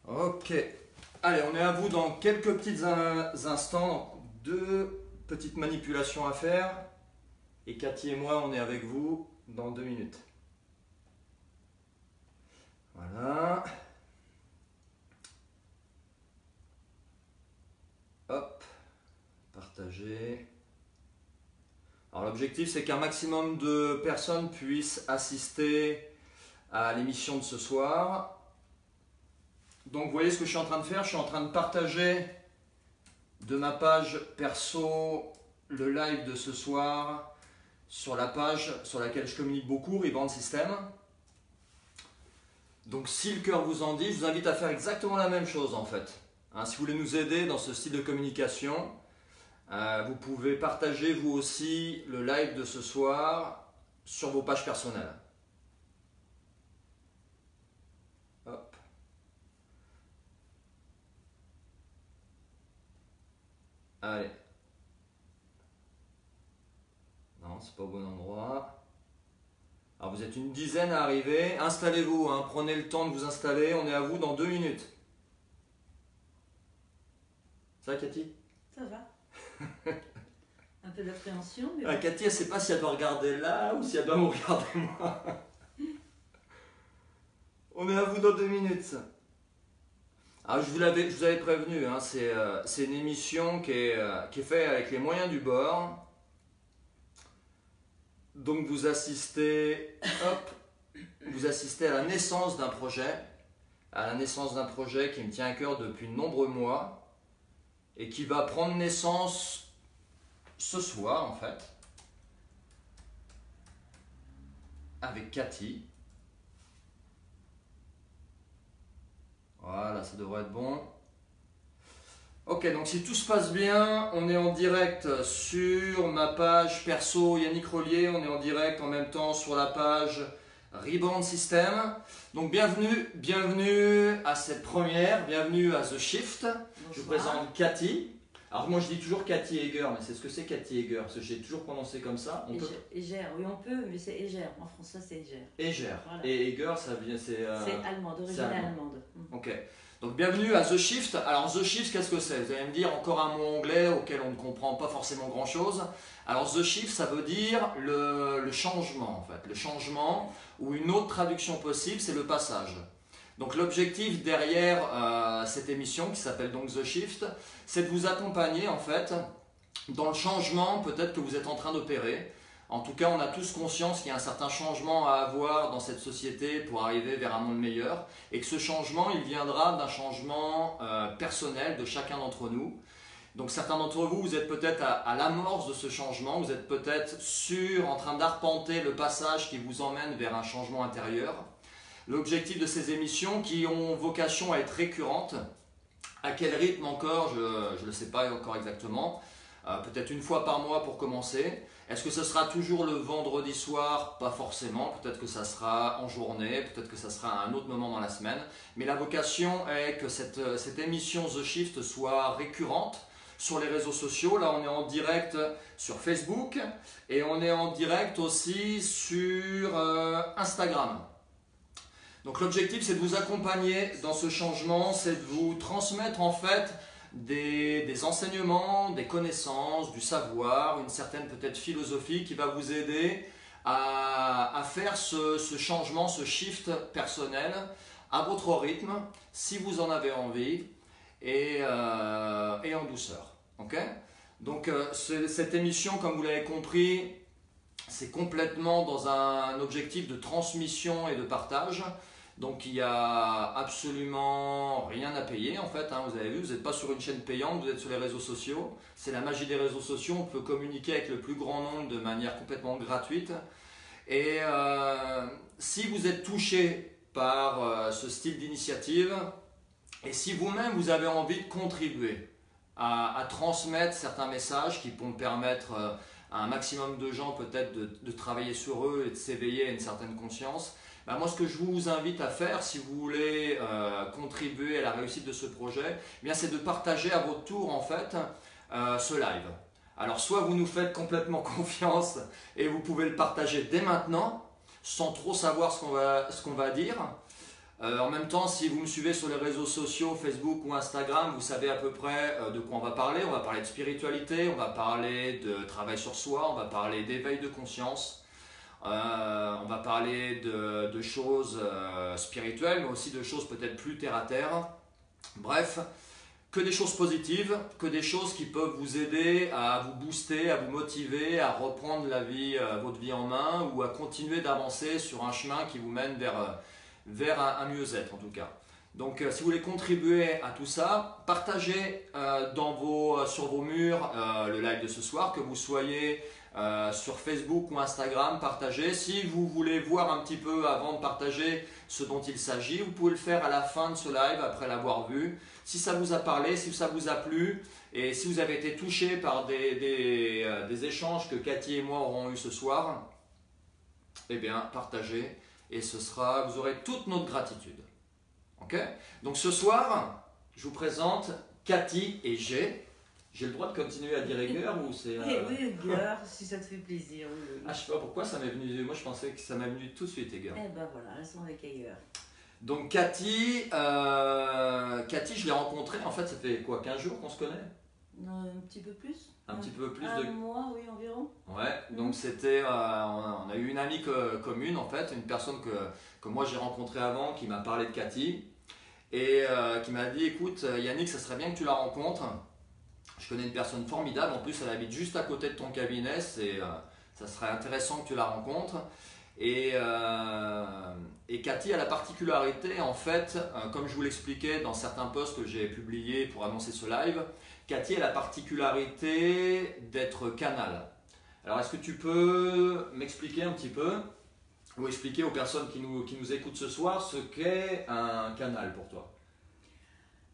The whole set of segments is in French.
Ok. Allez, on est à vous dans quelques petits instants. Deux petites manipulations à faire. Et Cathy et moi, on est avec vous dans 2 minutes. Voilà. Hop. Partager. Alors l'objectif, c'est qu'un maximum de personnes puissent assister à l'émission de ce soir. Donc vous voyez ce que je suis en train de faire, je suis en train de partager de ma page perso le live de ce soir sur la page sur laquelle je communique beaucoup, Rebound System. Donc si le cœur vous en dit, je vous invite à faire exactement la même chose en fait. Si vous voulez nous aider dans ce style de communication, vous pouvez partager vous aussi le live de ce soir sur vos pages personnelles. Hop. Allez. Non, c'est pas au bon endroit. Alors vous êtes une dizaine à arriver. Installez-vous, hein. Prenez le temps de vous installer. On est à vous dans 2 minutes. Ça va, Cathy? Ça va. Un peu d'appréhension. Mais bon. Cathy, elle ne sait pas si elle doit regarder là ou si elle doit me regarder moi. On est à vous dans 2 minutes. Alors, je vous avais prévenu, hein, c'est une émission qui est faite avec les moyens du bord. Donc vous assistez, hop, vous assistez à la naissance d'un projet, qui me tient à cœur depuis de nombreux mois et qui va prendre naissance ce soir en fait, avec Cathy. Voilà, ça devrait être bon. Ok, donc si tout se passe bien, on est en direct sur ma page perso Yannick Rollier, on est en direct en même temps sur la page Rebound System. Donc bienvenue à cette première, bienvenue à The Shift. Bonsoir. Je vous présente Cathy. Alors moi je dis toujours Cathy Heger, mais c'est ce que c'est Cathy Heger, parce que j'ai toujours prononcé comme ça. Heger, oui on peut, mais c'est Heger, en français c'est Heger. Heger, voilà. Et Heger ça vient, c'est allemand, d'origine allemande. Ok. Donc bienvenue à The Shift. Alors The Shift, qu'est-ce que c'est? Vous allez me dire encore un mot anglais auquel on ne comprend pas forcément grand chose. Alors The Shift, ça veut dire le changement en fait. Le changement, ou une autre traduction possible, c'est le passage. Donc l'objectif derrière cette émission qui s'appelle donc The Shift, c'est de vous accompagner en fait dans le changement peut-être que vous êtes en train d'opérer. En tout cas, on a tous conscience qu'il y a un certain changement à avoir dans cette société pour arriver vers un monde meilleur et que ce changement, il viendra d'un changement personnel de chacun d'entre nous. Donc certains d'entre vous, vous êtes peut-être à l'amorce de ce changement, vous êtes peut-être en train d'arpenter le passage qui vous emmène vers un changement intérieur. L'objectif de ces émissions qui ont vocation à être récurrentes, à quel rythme encore, je ne le sais pas encore exactement, peut-être une fois par mois pour commencer. Est-ce que ce sera toujours le vendredi soir? Pas forcément, peut-être que ça sera en journée, peut-être que ça sera à un autre moment dans la semaine. Mais la vocation est que cette émission The Shift soit récurrente sur les réseaux sociaux. Là, on est en direct sur Facebook et on est en direct aussi sur Instagram. Donc l'objectif, c'est de vous accompagner dans ce changement, c'est de vous transmettre en fait des enseignements, des connaissances, du savoir, une certaine peut-être philosophie qui va vous aider à faire ce changement, ce shift personnel à votre rythme, si vous en avez envie, et en douceur. Okay? Donc cette émission, comme vous l'avez compris, c'est complètement dans un objectif de transmission et de partage. Donc il n'y a absolument rien à payer en fait, hein, vous avez vu, vous n'êtes pas sur une chaîne payante, vous êtes sur les réseaux sociaux. C'est la magie des réseaux sociaux, on peut communiquer avec le plus grand nombre de manière complètement gratuite. Et si vous être touché par ce style d'initiative, et si vous-même vous avez envie de contribuer à transmettre certains messages qui vont permettre à un maximum de gens peut-être de travailler sur eux et de s'éveiller à une certaine conscience, ben moi, ce que je vous invite à faire, si vous voulez contribuer à la réussite de ce projet, eh c'est de partager à votre tour en fait ce live. Alors, soit vous nous faites complètement confiance et vous pouvez le partager dès maintenant, sans trop savoir ce qu'on va dire, En même temps, si vous me suivez sur les réseaux sociaux, Facebook ou Instagram, vous savez à peu près de quoi on va parler. On va parler de spiritualité, on va parler de travail sur soi, on va parler d'éveil de conscience, on va parler de choses spirituelles, mais aussi de choses peut-être plus terre à terre. Bref, que des choses positives, que des choses qui peuvent vous aider à vous booster, à vous motiver, à reprendre votre vie en main ou à continuer d'avancer sur un chemin qui vous mène vers un mieux-être en tout cas. Donc si vous voulez contribuer à tout ça, partagez sur vos murs le live de ce soir, que vous soyez sur Facebook ou Instagram, partagez. Si vous voulez voir un petit peu avant de partager ce dont il s'agit, vous pouvez le faire à la fin de ce live après l'avoir vu. Si ça vous a parlé, si ça vous a plu et si vous avez été touché par des échanges que Cathy et moi aurons eu ce soir, eh bien partagez et vous aurez toute notre gratitude. Ok? Donc ce soir, je vous présente Cathy et G. J'ai le droit de continuer à dire Egger ou c'est... Oui, Egger, si ça te fait plaisir. Oui. Ah, je sais pas pourquoi ça m'est venu. Moi, je pensais que ça m'est venu tout de suite, Egger. Eh ben voilà, restons avec Egger. Donc, Cathy, je l'ai rencontrée, en fait, ça fait quoi, 15 jours qu'on se connaît? Un petit peu plus. Un petit peu plus un de... mois, oui, environ. Ouais, donc c'était... on a eu une amie commune, en fait, une personne que moi j'ai rencontrée avant qui m'a parlé de Cathy et qui m'a dit, écoute, Yannick, ça serait bien que tu la rencontres. Je connais une personne formidable, en plus elle habite juste à côté de ton cabinet, ça serait intéressant que tu la rencontres. Et Cathy a la particularité, en fait, comme je vous l'expliquais dans certains posts que j'ai publiés pour annoncer ce live, Cathy a la particularité d'être canal. Alors est-ce que tu peux m'expliquer un petit peu, ou expliquer aux personnes qui nous écoutent ce soir, ce qu'est un canal pour toi?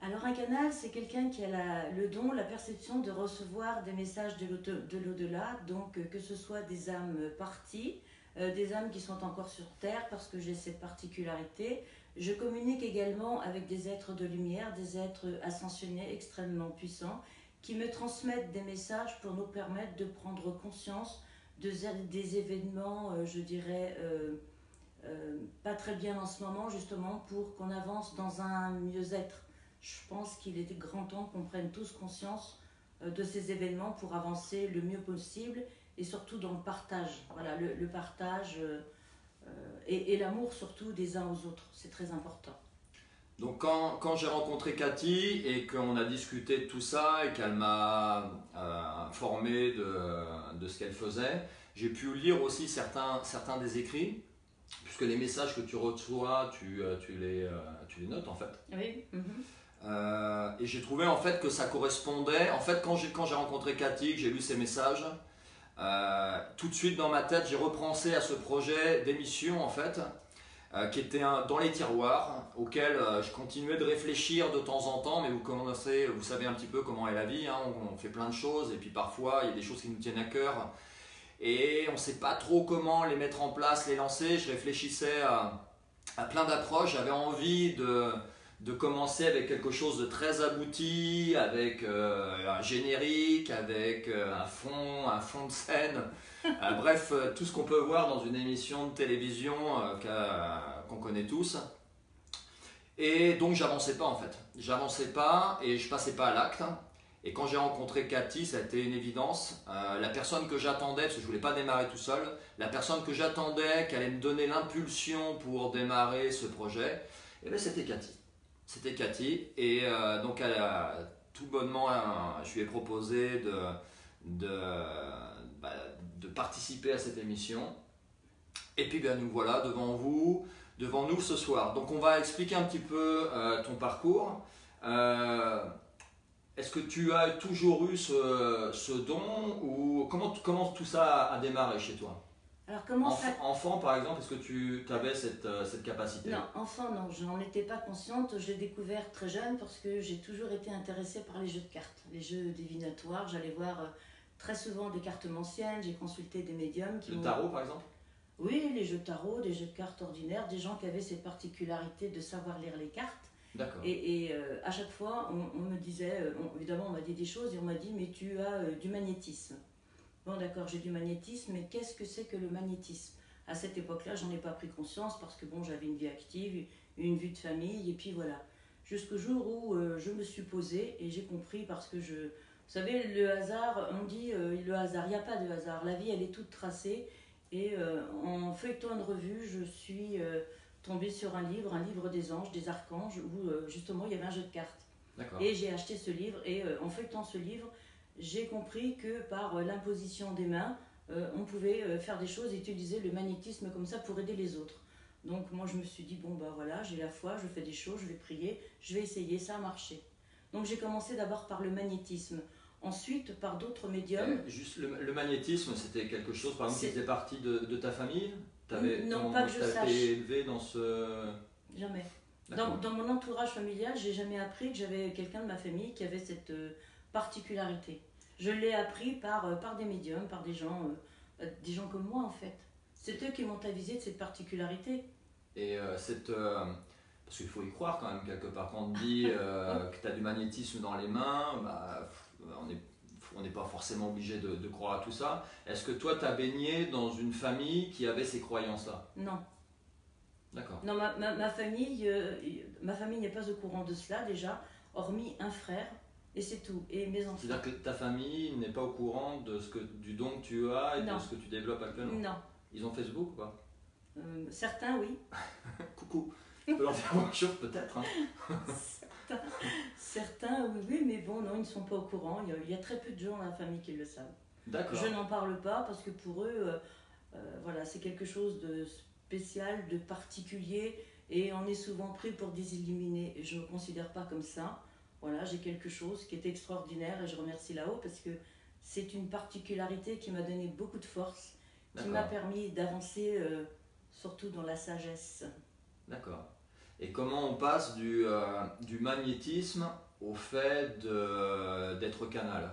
Alors un canal, c'est quelqu'un qui a le don, la perception de recevoir des messages de l'au-delà, donc que ce soit des âmes parties, des âmes qui sont encore sur Terre, parce que j'ai cette particularité. Je communique également avec des êtres de lumière, des êtres ascensionnés extrêmement puissants, qui me transmettent des messages pour nous permettre de prendre conscience des événements, je dirais, pas très bien en ce moment, justement, pour qu'on avance dans un mieux-être. Je pense qu'il est grand temps qu'on prenne tous conscience de ces événements pour avancer le mieux possible et surtout dans le partage. Voilà, le partage et l'amour surtout des uns aux autres, c'est très important. Donc quand j'ai rencontré Cathy et qu'on a discuté de tout ça et qu'elle m'a informé de ce qu'elle faisait, j'ai pu lire aussi certains des écrits, puisque les messages que tu reçois, tu les notes en fait. Oui. Et j'ai trouvé en fait que ça correspondait. En fait, quand j'ai rencontré Cathy, que j'ai lu ses messages, tout de suite dans ma tête, j'ai repensé à ce projet d'émission en fait, qui était dans les tiroirs, auquel je continuais de réfléchir de temps en temps. Mais vous savez un petit peu comment est la vie. Hein, on fait plein de choses et puis parfois il y a des choses qui nous tiennent à cœur et on ne sait pas trop comment les mettre en place, les lancer. Je réfléchissais à plein d'approches. J'avais envie de commencer avec quelque chose de très abouti, avec un générique, avec un fond de scène, bref, tout ce qu'on peut voir dans une émission de télévision qu'on connaît tous. Et donc j'avançais pas en fait, j'avançais pas et je passais pas à l'acte. Et quand j'ai rencontré Cathy, ça a été une évidence. La personne que j'attendais, parce que je voulais pas démarrer tout seul, la personne que j'attendais, qui allait me donner l'impulsion pour démarrer ce projet, eh bien, c'était Cathy. C'était Cathy et donc elle a, tout bonnement, je lui ai proposé de participer à cette émission. Et puis nous voilà devant nous ce soir. Donc on va expliquer un petit peu ton parcours. Est-ce que tu as toujours eu ce don ou comment tout ça a démarré chez toi? Alors enfant par exemple, est-ce que tu avais cette capacité? Non, enfant non, je n'en étais pas consciente, j'ai découvert très jeune parce que j'ai toujours été intéressée par les jeux de cartes, les jeux divinatoires. J'allais voir très souvent des cartes anciennes, j'ai consulté des médiums qui... Le tarot par exemple? Oui, les jeux de tarot, des jeux de cartes ordinaires, des gens qui avaient cette particularité de savoir lire les cartes. D'accord. Et à chaque fois, on me disait, évidemment on m'a dit des choses et on m'a dit mais tu as du magnétisme. Bon d'accord, j'ai du magnétisme, mais qu'est-ce que c'est que le magnétisme? À cette époque-là, j'en ai pas pris conscience parce que bon, j'avais une vie active, une vie de famille, et puis voilà. Jusqu'au jour où je me suis posée et j'ai compris parce que je... Vous savez, le hasard, on dit le hasard, il n'y a pas de hasard. La vie, elle est toute tracée. Et en feuilletant une revue, je suis tombée sur un livre des anges, des archanges, où justement il y avait un jeu de cartes. Et j'ai acheté ce livre et en feuilletant ce livre, j'ai compris que par l'imposition des mains, on pouvait faire des choses et utiliser le magnétisme comme ça pour aider les autres. Donc moi je me suis dit, bon bah voilà, j'ai la foi, je fais des choses, je vais prier, je vais essayer, ça a marché. Donc j'ai commencé d'abord par le magnétisme, ensuite par d'autres médiums. Juste le magnétisme, c'était quelque chose par exemple qui faisait partie de ta famille? Non, pas que je sache. T'avais été élevé dans ce... Jamais. Dans mon entourage familial, j'ai jamais appris que j'avais quelqu'un de ma famille qui avait cette particularité. Je l'ai appris par des médiums, par des gens comme moi en fait. C'est eux qui m'ont avisé de cette particularité. Et parce qu'il faut y croire quand même quelque part. Quand on dit que tu as du magnétisme dans les mains, bah, on n'est pas forcément obligé de croire à tout ça. Est-ce que toi, tu as baigné dans une famille qui avait ces croyances-là? Non. D'accord. Non, ma famille n'est pas au courant de cela déjà, hormis un frère, et c'est tout, et mes enfants. C'est-à-dire que ta famille n'est pas au courant du don que tu as et de ce que tu développes actuellement? Non. Ils ont Facebook ou pas? Certains, oui. Coucou. Tu peux leur dire bonjour peut-être, hein. Certains, oui, mais bon, non, ils ne sont pas au courant. Il y a très peu de gens dans la famille qui le savent. D'accord. Je n'en parle pas parce que pour eux, voilà, c'est quelque chose de spécial, de particulier, et on est souvent pris pour des illuminés. Et je ne me considère pas comme ça. Voilà, j'ai quelque chose qui est extraordinaire et je remercie là-haut parce que c'est une particularité qui m'a donné beaucoup de force, qui m'a permis d'avancer, surtout dans la sagesse. D'accord. Et comment on passe du magnétisme au fait d'être canal?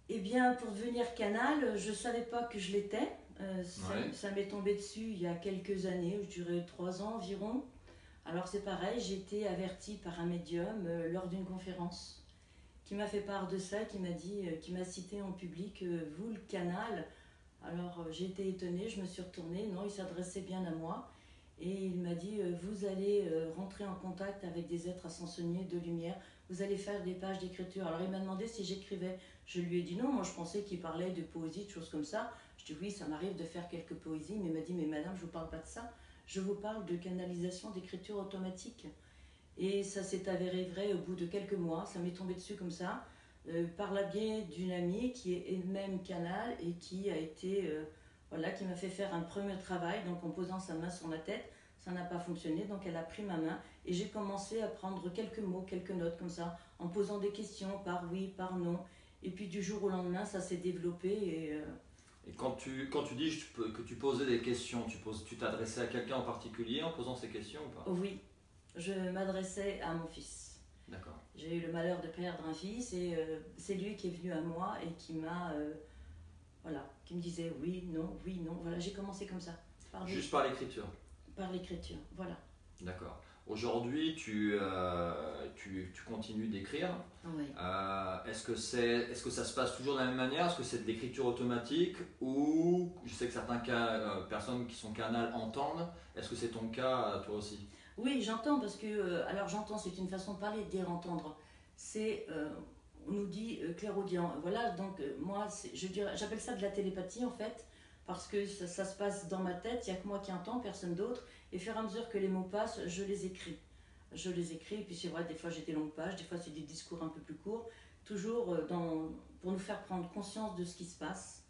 Eh bien, pour devenir canal, je ne savais pas que je l'étais. Ça m'est tombé dessus il y a quelques années, je dirais 3 ans environ. Alors c'est pareil, j'ai été avertie par un médium lors d'une conférence qui m'a fait part de ça, qui m'a dit, qui m'a cité en public, vous le canal. Alors j'ai été étonnée, je me suis retournée, non, il s'adressait bien à moi. Et il m'a dit, vous allez rentrer en contact avec des êtres ascensionnés de lumière, vous allez faire des pages d'écriture. Alors il m'a demandé si j'écrivais. Je lui ai dit non, moi je pensais qu'il parlait de poésie, de choses comme ça. Je dis oui, ça m'arrive de faire quelques poésies, mais il m'a dit, mais madame, je ne vous parle pas de ça, je vous parle de canalisation d'écriture automatique. Et ça s'est avéré vrai au bout de quelques mois, ça m'est tombé dessus comme ça, par la biais d'une amie qui est elle-même canal et qui a été... voilà, qui m'a fait faire un premier travail, donc en posant sa main sur ma tête. Ça n'a pas fonctionné, donc elle a pris ma main et j'ai commencé à prendre quelques mots, quelques notes comme ça, en posant des questions par oui, par non. Et puis du jour au lendemain, ça s'est développé. Et quand tu dis que tu posais des questions, tu t'adressais à quelqu'un en particulier en posant ces questions ou pas? Oui, je m'adressais à mon fils. D'accord. J'ai eu le malheur de perdre un fils et c'est lui qui est venu à moi et qui m'a... voilà, qui me disait oui, non, voilà, j'ai commencé comme ça. Juste par l'écriture? Par l'écriture, voilà. D'accord. Aujourd'hui, tu continues d'écrire. Oui. Est-ce que ça se passe toujours de la même manière? Est-ce que c'est de l'écriture automatique ou je sais que certaines personnes qui sont canales entendent. Est-ce que c'est ton cas toi aussi? Oui, j'entends parce que alors j'entends, c'est une façon de parler, de dire entendre. C'est on nous dit clairaudient. Voilà, donc moi, j'appelle ça de la télépathie en fait, parce que ça se passe dans ma tête, il n'y a que moi qui entends, personne d'autre, et au fur et à mesure que les mots passent, je les écris. Et puis c'est vrai, des fois j'ai des longues pages, des fois c'est des discours un peu plus courts, toujours pour nous faire prendre conscience de ce qui se passe,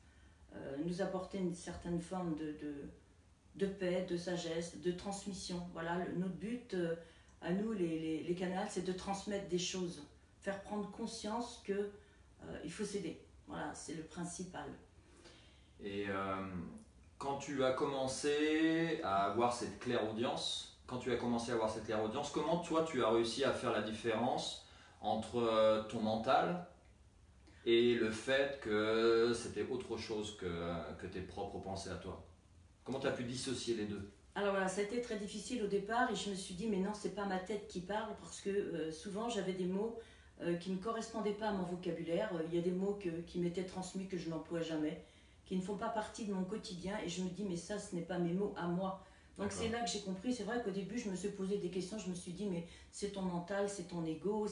nous apporter une certaine forme de paix, de sagesse, de transmission. Voilà, notre but à nous, les canals, c'est de transmettre des choses, faire prendre conscience que il faut s'aider. Voilà, c'est le principal. Et quand tu as commencé à avoir cette clairaudience, comment toi tu as réussi à faire la différence entre ton mental et le fait que c'était autre chose que tes propres pensées à toi? Comment tu as pu dissocier les deux? Alors voilà, ça a été très difficile au départ et je me suis dit mais non, c'est pas ma tête qui parle parce que souvent j'avais des mots qui ne correspondaient pas à mon vocabulaire. Il y a des mots qui m'étaient transmis que je n'emploie jamais. qui ne font pas partie de mon quotidien et je me dis mais ça ce n'est pas mes mots à moi. Donc c'est là que j'ai compris, c'est vrai qu'au début je me suis posé des questions, je me suis dit mais c'est ton mental, c'est ton ego,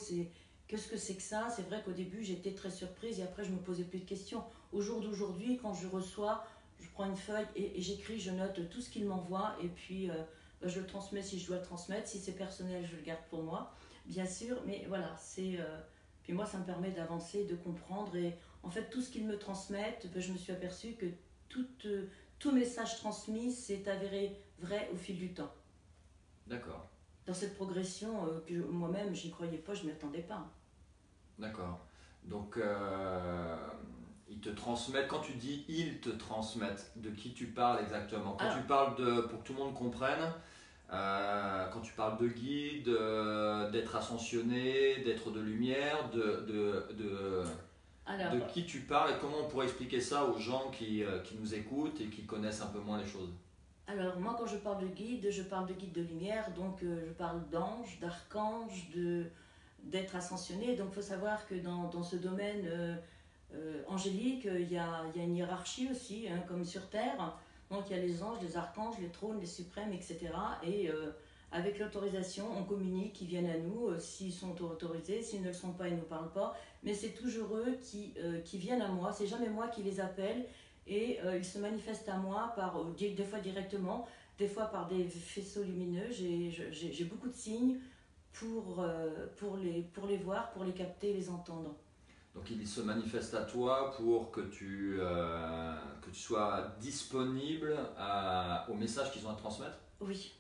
qu'est-ce que c'est que ça? C'est vrai qu'au début j'étais très surprise et après je me posais plus de questions. Au jour d'aujourd'hui, quand je reçois, je prends une feuille et j'écris, je note tout ce qu'il m'envoie et puis je le transmets si je dois le transmettre. Si c'est personnel, je le garde pour moi, bien sûr, mais voilà, puis moi ça me permet d'avancer, de comprendre et en fait tout ce qu'ils me transmettent, je me suis aperçue que tout message transmis s'est avéré vrai au fil du temps. D'accord. Dans cette progression que moi-même j'y croyais pas, je m'y attendais pas. D'accord. Donc, ils te transmettent, quand tu dis ils te transmettent, de qui tu parles exactement? Quand tu parles pour que tout le monde comprenne, quand tu parles de guide, d'être ascensionné, d'être de lumière, de qui tu parles et comment on pourrait expliquer ça aux gens qui nous écoutent et qui connaissent un peu moins les choses? Alors moi quand je parle de guide de lumière, donc je parle d'ange, d'archange, d'être ascensionné. Donc il faut savoir que dans ce domaine angélique, il y a une hiérarchie aussi, hein, comme sur Terre. Donc il y a les anges, les archanges, les trônes, les suprêmes, etc. Et avec l'autorisation, on communique, ils viennent à nous, s'ils sont autorisés, s'ils ne le sont pas, ils ne nous parlent pas. Mais c'est toujours eux qui viennent à moi, c'est jamais moi qui les appelle. Et ils se manifestent à moi des fois directement, des fois par des faisceaux lumineux. J'ai beaucoup de signes pour les voir, pour les capter, les entendre. Donc il se manifeste à toi pour que tu sois disponible au message qu'ils ont à transmettre? Oui.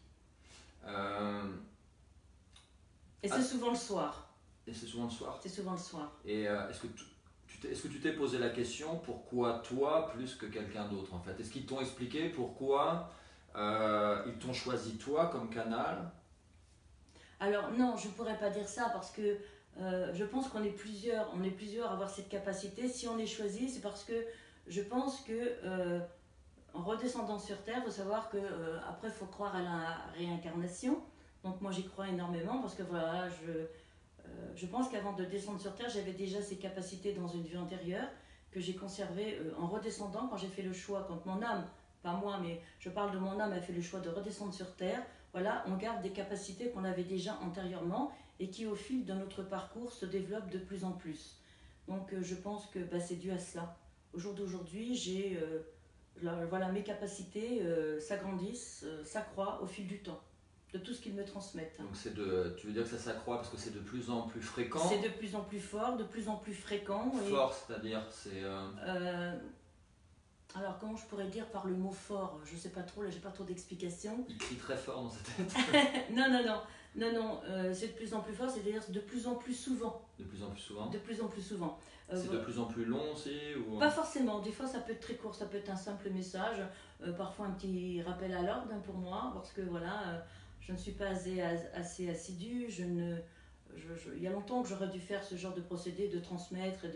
Et c'est souvent le soir. Et c'est souvent le soir? C'est souvent le soir. Et est-ce que tu t'es posé la question pourquoi toi plus que quelqu'un d'autre en fait? Est-ce qu'ils t'ont expliqué pourquoi ils t'ont choisi toi comme canal? Alors non, je ne pourrais pas dire ça parce que je pense qu'on est plusieurs à avoir cette capacité. Si on est choisi, c'est parce que je pense que en redescendant sur Terre, il faut savoir que après il faut croire à la réincarnation. Donc moi j'y crois énormément parce que voilà, je pense qu'avant de descendre sur Terre, j'avais déjà ces capacités dans une vie antérieure que j'ai conservées en redescendant quand j'ai fait le choix, quand mon âme, pas moi, mais je parle de mon âme, a fait le choix de redescendre sur Terre. Voilà, on garde des capacités qu'on avait déjà antérieurement et qui au fil de notre parcours se développent de plus en plus. Donc je pense que c'est dû à cela. Au jour d'aujourd'hui, voilà, mes capacités s'agrandissent, s'accroissent au fil du temps, de tout ce qu'ils me transmettent. Donc tu veux dire que ça s'accroît parce que c'est de plus en plus fréquent? C'est de plus en plus fort, de plus en plus fréquent. Fort, c'est-à-dire alors comment je pourrais dire par le mot fort? Je sais pas trop, là j'ai pas trop d'explications. Il crie très fort dans sa tête. Non, c'est de plus en plus fort, c'est-à-dire de plus en plus souvent. De plus en plus souvent? De plus en plus souvent. C'est de plus en plus long aussi ou... Pas forcément, des fois ça peut être très court, ça peut être un simple message, parfois un petit rappel à l'ordre pour moi, parce que voilà, je ne suis pas assez assidue, il y a longtemps que j'aurais dû faire ce genre de procédé, de transmettre et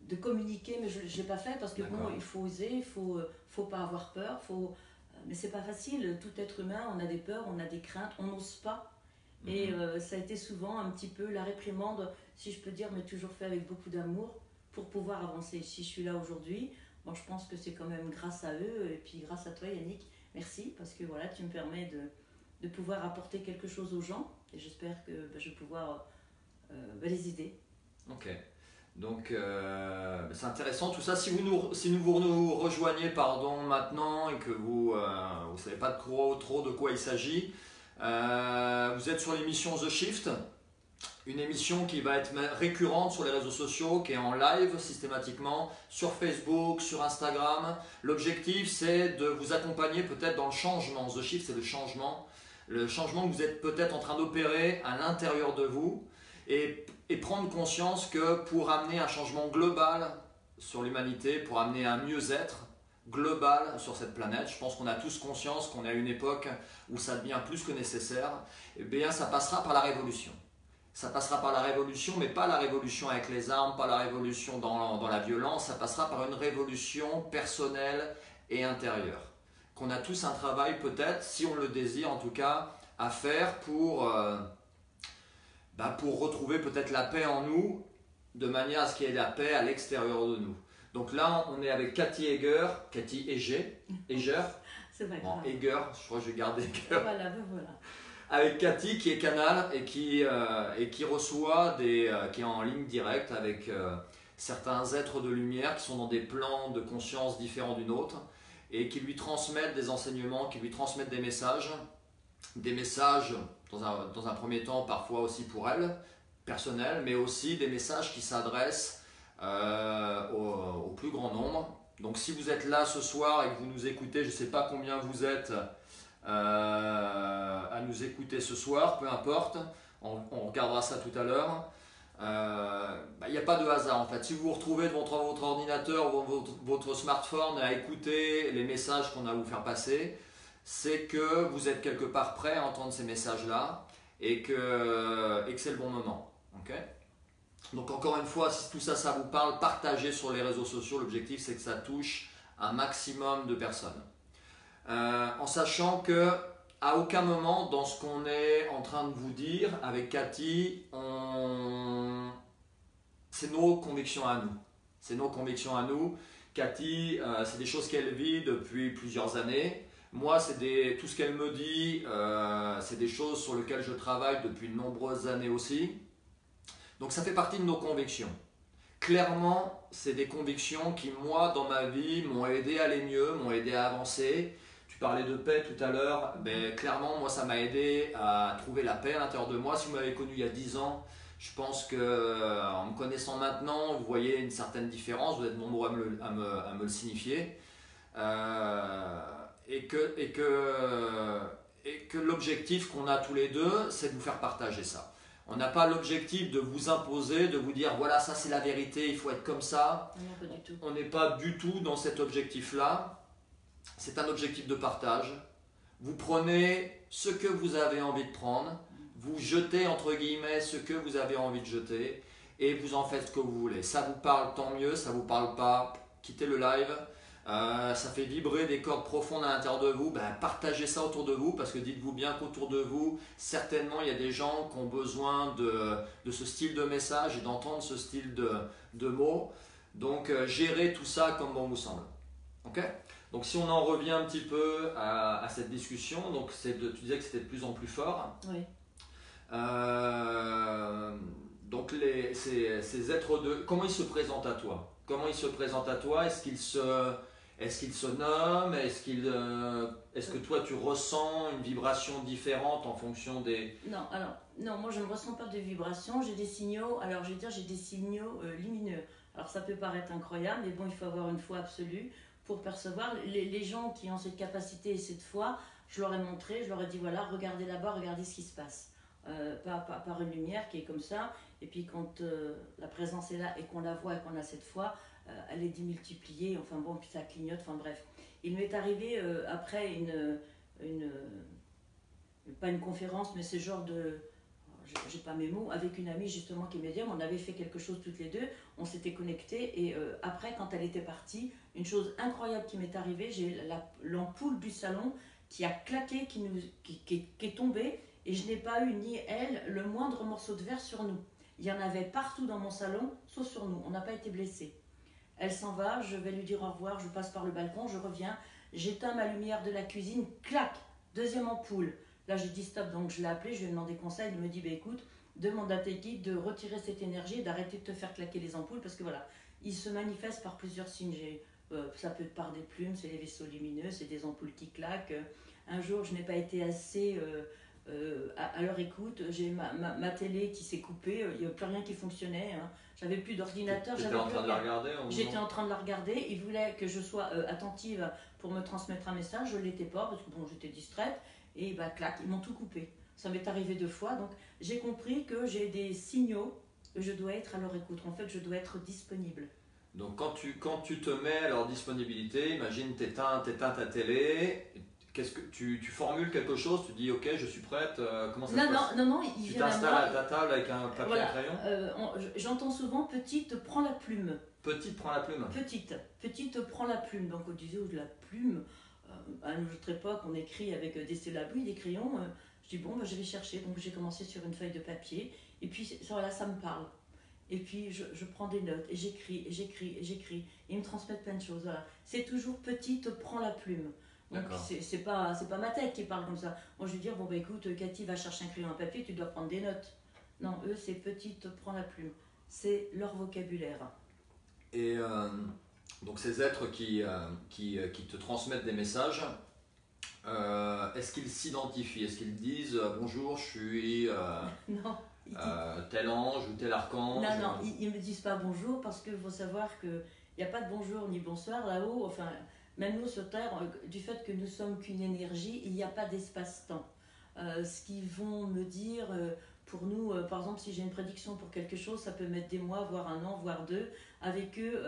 de communiquer, mais je ne l'ai pas fait parce que bon, il faut oser, il faut pas avoir peur, mais c'est pas facile, tout être humain, on a des peurs, on a des craintes, on n'ose pas. Et ça a été souvent un petit peu la réprimande, si je peux dire, mais toujours fait avec beaucoup d'amour pour pouvoir avancer. Si je suis là aujourd'hui, bon, je pense que c'est quand même grâce à eux et puis grâce à toi Yannick, merci parce que voilà, tu me permets de pouvoir apporter quelque chose aux gens et j'espère que je vais pouvoir les aider. Ok, donc c'est intéressant tout ça. Si vous nous rejoignez maintenant et que vous ne savez pas trop de quoi il s'agit, vous êtes sur l'émission The Shift, une émission qui va être récurrente sur les réseaux sociaux, qui est en live systématiquement, sur Facebook, sur Instagram. L'objectif c'est de vous accompagner peut-être dans le changement. The Shift c'est le changement que vous êtes peut-être en train d'opérer à l'intérieur de vous et prendre conscience que pour amener un changement global sur l'humanité, pour amener un mieux-être global sur cette planète, je pense qu'on a tous conscience qu'on est à une époque où ça devient plus que nécessaire, et bien ça passera par la révolution. Ça passera par la révolution, mais pas la révolution avec les armes, pas la révolution dans la violence, ça passera par une révolution personnelle et intérieure. Qu'on a tous un travail peut-être, si on le désire en tout cas, à faire pour retrouver peut-être la paix en nous, de manière à ce qu'il y ait la paix à l'extérieur de nous. Donc là, on est avec Cathy Eger, C'est pas bon, grave. Eger, je crois que je vais garder Eger. Voilà, ben voilà. Avec Cathy qui est Canal et qui reçoit qui est en ligne directe avec certains êtres de lumière qui sont dans des plans de conscience différents d'une autre et qui lui transmettent des enseignements, qui lui transmettent des messages dans un premier temps parfois aussi pour elle, personnels, mais aussi des messages qui s'adressent au plus grand nombre. Donc si vous êtes là ce soir et que vous nous écoutez, je ne sais pas combien vous êtes à nous écouter ce soir, peu importe, on regardera ça tout à l'heure. Il n'y a pas de hasard en fait. Si vous vous retrouvez devant votre ordinateur ou votre smartphone à écouter les messages qu'on a à vous faire passer, c'est que vous êtes quelque part prêt à entendre ces messages-là et que c'est le bon moment. Okay. Donc encore une fois, si tout ça, ça vous parle, partagez sur les réseaux sociaux. L'objectif, c'est que ça touche un maximum de personnes. En sachant que à aucun moment dans ce qu'on est en train de vous dire avec Cathy, c'est nos convictions à nous. C'est nos convictions à nous. Cathy, c'est des choses qu'elle vit depuis plusieurs années. Moi, tout ce qu'elle me dit, c'est des choses sur lesquelles je travaille depuis de nombreuses années aussi. Donc ça fait partie de nos convictions. Clairement, c'est des convictions qui, moi, dans ma vie, m'ont aidé à aller mieux, m'ont aidé à avancer. Tu parlais de paix tout à l'heure. Ben, clairement, moi, ça m'a aidé à trouver la paix à l'intérieur de moi. Si vous m'avez connu il y a 10 ans, je pense qu'en me connaissant maintenant, vous voyez une certaine différence. Vous êtes nombreux à me le signifier. Et que l'objectif qu'on a tous les deux, c'est de vous faire partager ça. On n'a pas l'objectif de vous imposer, de vous dire voilà, ça c'est la vérité, il faut être comme ça. Non, pas du tout. On n'est pas du tout dans cet objectif-là. C'est un objectif de partage. Vous prenez ce que vous avez envie de prendre, vous jetez entre guillemets ce que vous avez envie de jeter et vous en faites ce que vous voulez. Ça vous parle, tant mieux, ça vous parle pas, quittez le live. Ça fait vibrer des cordes profondes à l'intérieur de vous, ben, partagez ça autour de vous parce que dites-vous bien qu'autour de vous, certainement il y a des gens qui ont besoin de ce style de message et d'entendre ce style de mots. Donc gérez tout ça comme bon vous semble. Okay. Donc si on en revient un petit peu à cette discussion, donc tu disais que c'était de plus en plus fort. Oui. Donc ces êtres de... Comment ils se présentent à toi? Comment ils se présentent à toi? Est-ce qu'ils se nomment? Est-ce que toi tu ressens une vibration différente en fonction des... Non, moi je ne ressens pas de vibration, j'ai des signaux, alors je vais dire j'ai des signaux lumineux. Alors ça peut paraître incroyable, mais bon, il faut avoir une foi absolue pour percevoir. Les gens qui ont cette capacité et cette foi, je leur ai montré, je leur ai dit voilà, regardez là-bas, regardez ce qui se passe. Par une lumière qui est comme ça, et puis quand la présence est là et qu'on la voit et qu'on a cette foi, elle est démultipliée, enfin bon, puis ça clignote, enfin bref. Il m'est arrivé après pas une conférence, mais ce genre de, j'ai pas mes mots, avec une amie justement qui est médium, on avait fait quelque chose toutes les deux, on s'était connectés, et après quand elle était partie, une chose incroyable qui m'est arrivée, j'ai l'ampoule du salon qui a claqué, qui est tombée, et je n'ai pas eu ni elle le moindre morceau de verre sur nous. Il y en avait partout dans mon salon, sauf sur nous, on n'a pas été blessés. Elle s'en va, je vais lui dire au revoir, je passe par le balcon, je reviens, j'éteins ma lumière de la cuisine, clac, deuxième ampoule. Là j'ai dit stop, donc je l'ai appelé, je lui ai demandé conseil, il me dit bah, écoute, demande à tes guides de retirer cette énergie et d'arrêter de te faire claquer les ampoules, parce que voilà, il se manifeste par plusieurs signes. Ça peut être par des plumes, c'est les vaisseaux lumineux, c'est des ampoules qui claquent. Un jour je n'ai pas été assez... à leur écoute, j'ai ma télé qui s'est coupée, il n'y a plus rien qui fonctionnait, hein. J'avais plus d'ordinateur. J'étais en train de la regarder. J'étais en train de la regarder, ils voulaient que je sois attentive pour me transmettre un message, je ne l'étais pas parce que bon, j'étais distraite, et bah clac, ils m'ont tout coupé. Ça m'est arrivé 2 fois, donc j'ai compris que j'ai des signaux, que je dois être à leur écoute, en fait je dois être disponible. Donc quand tu te mets à leur disponibilité, imagine t'éteins ta télé, qu'est-ce que tu formules quelque chose, tu dis ok je suis prête, comment ça se passe? Non, tu t'installes à ta table avec un papier et un crayon? J'entends souvent petite prends la plume. Petite prends la plume. Petite prends la plume. Donc on disait de la plume, à notre époque on écrit avec des syllabes, des crayons, je dis bon bah, je vais chercher, donc j'ai commencé sur une feuille de papier et puis voilà ça me parle. Et puis je prends des notes et j'écris et j'écris et j'écris. Ils me transmettent plein de choses. Voilà. C'est toujours petit, te prends la plume. Donc c'est pas ma tête qui parle comme ça. Moi je vais dire, bon bah écoute, Cathy va chercher un crayon et un papier, tu dois prendre des notes. Non, eux c'est petit, te prends la plume. C'est leur vocabulaire. Et donc ces êtres qui te transmettent des messages, est-ce qu'ils s'identifient? Est-ce qu'ils disent bonjour, je suis non, tel ange ou tel archange? Non, ils ne me disent pas bonjour parce qu'il faut savoir qu'il n'y a pas de bonjour ni bonsoir là-haut. Enfin, même nous sur Terre, du fait que nous sommes qu'une énergie, il n'y a pas d'espace-temps. Ce qu'ils vont me dire, pour nous, par exemple, si j'ai une prédiction pour quelque chose, ça peut mettre des mois, voire un an, voire deux. Avec eux,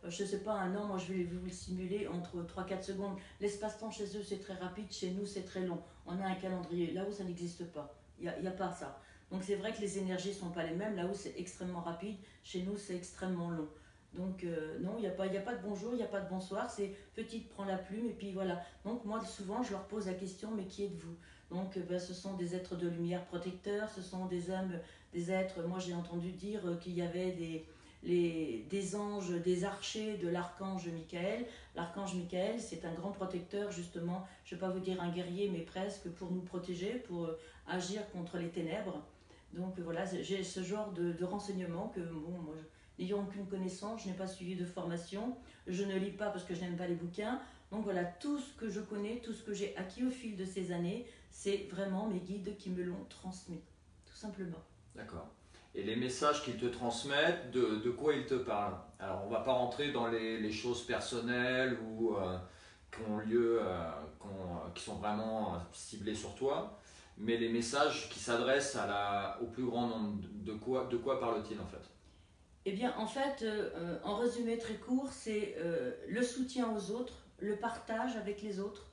je ne sais pas, un an, moi je vais vous le simuler entre 3-4 secondes. L'espace-temps chez eux, c'est très rapide, chez nous, c'est très long. On a un calendrier, là où ça n'existe pas. Il n'y a pas ça. Donc c'est vrai que les énergies ne sont pas les mêmes. Là où c'est extrêmement rapide, chez nous, c'est extrêmement long. Donc non, il n'y a pas de bonjour, il n'y a pas de bonsoir, c'est petite, prends la plume et puis voilà. Donc moi souvent je leur pose la question, mais qui êtes-vous? Donc ce sont des êtres de lumière protecteurs, ce sont des âmes, des êtres, moi j'ai entendu dire qu'il y avait des anges, des archers de l'archange Michael. L'archange Michael, c'est un grand protecteur justement, je ne vais pas vous dire un guerrier, mais presque pour nous protéger, pour agir contre les ténèbres. Donc voilà, j'ai ce genre de renseignements que bon, moi, n'ayant aucune connaissance, je n'ai pas suivi de formation, je ne lis pas parce que je n'aime pas les bouquins. Donc voilà, tout ce que je connais, tout ce que j'ai acquis au fil de ces années, c'est vraiment mes guides qui me l'ont transmis, tout simplement. D'accord. Et les messages qu'ils te transmettent, de quoi ils te parlent? Alors on ne va pas rentrer dans les choses personnelles ou qui ont lieu, qui sont vraiment ciblées sur toi, mais les messages qui s'adressent au plus grand nombre, de quoi parle-t-il en fait? Eh bien, en fait, en résumé très court, c'est le soutien aux autres, le partage avec les autres,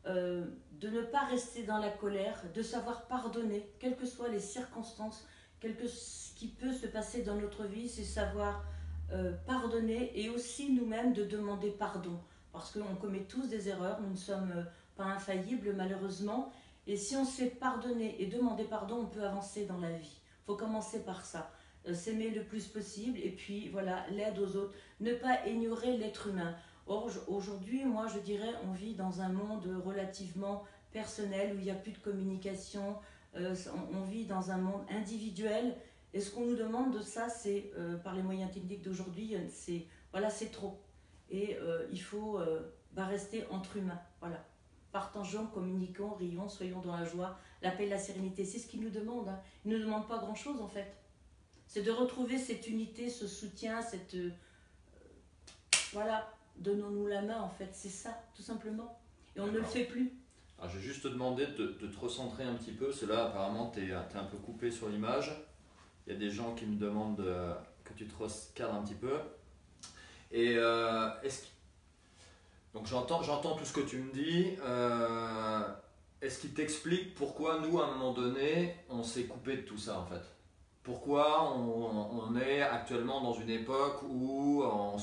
de ne pas rester dans la colère, de savoir pardonner, quelles que soient les circonstances, ce qui peut se passer dans notre vie, c'est savoir pardonner et aussi nous-mêmes de demander pardon. Parce qu'on commet tous des erreurs, nous ne sommes pas infaillibles malheureusement. Et si on sait pardonner et demander pardon, on peut avancer dans la vie. Il faut commencer par ça. S'aimer le plus possible et puis voilà, l'aide aux autres. Ne pas ignorer l'être humain. Or, aujourd'hui, moi je dirais, on vit dans un monde relativement personnel où il n'y a plus de communication, on vit dans un monde individuel. Et ce qu'on nous demande de ça, c'est, par les moyens techniques d'aujourd'hui, c'est trop. Et il faut rester entre humains. Voilà. Partageons, communiquons, rions, soyons dans la joie, la paix, la sérénité. C'est ce qu'ils nous demandent. Hein. Ils ne nous demandent pas grand-chose en fait. C'est de retrouver cette unité, ce soutien, voilà, donnons-nous la main en fait, c'est ça, tout simplement. Et on ne le fait plus. Alors, je vais juste te demander de te recentrer un petit peu, parce que là apparemment tu es un peu coupé sur l'image. Il y a des gens qui me demandent que tu te recadres un petit peu. Et donc j'entends tout ce que tu me dis. Est-ce qu'il t'explique pourquoi nous, à un moment donné, on s'est coupé de tout ça en fait? Pourquoi on est actuellement dans une époque où on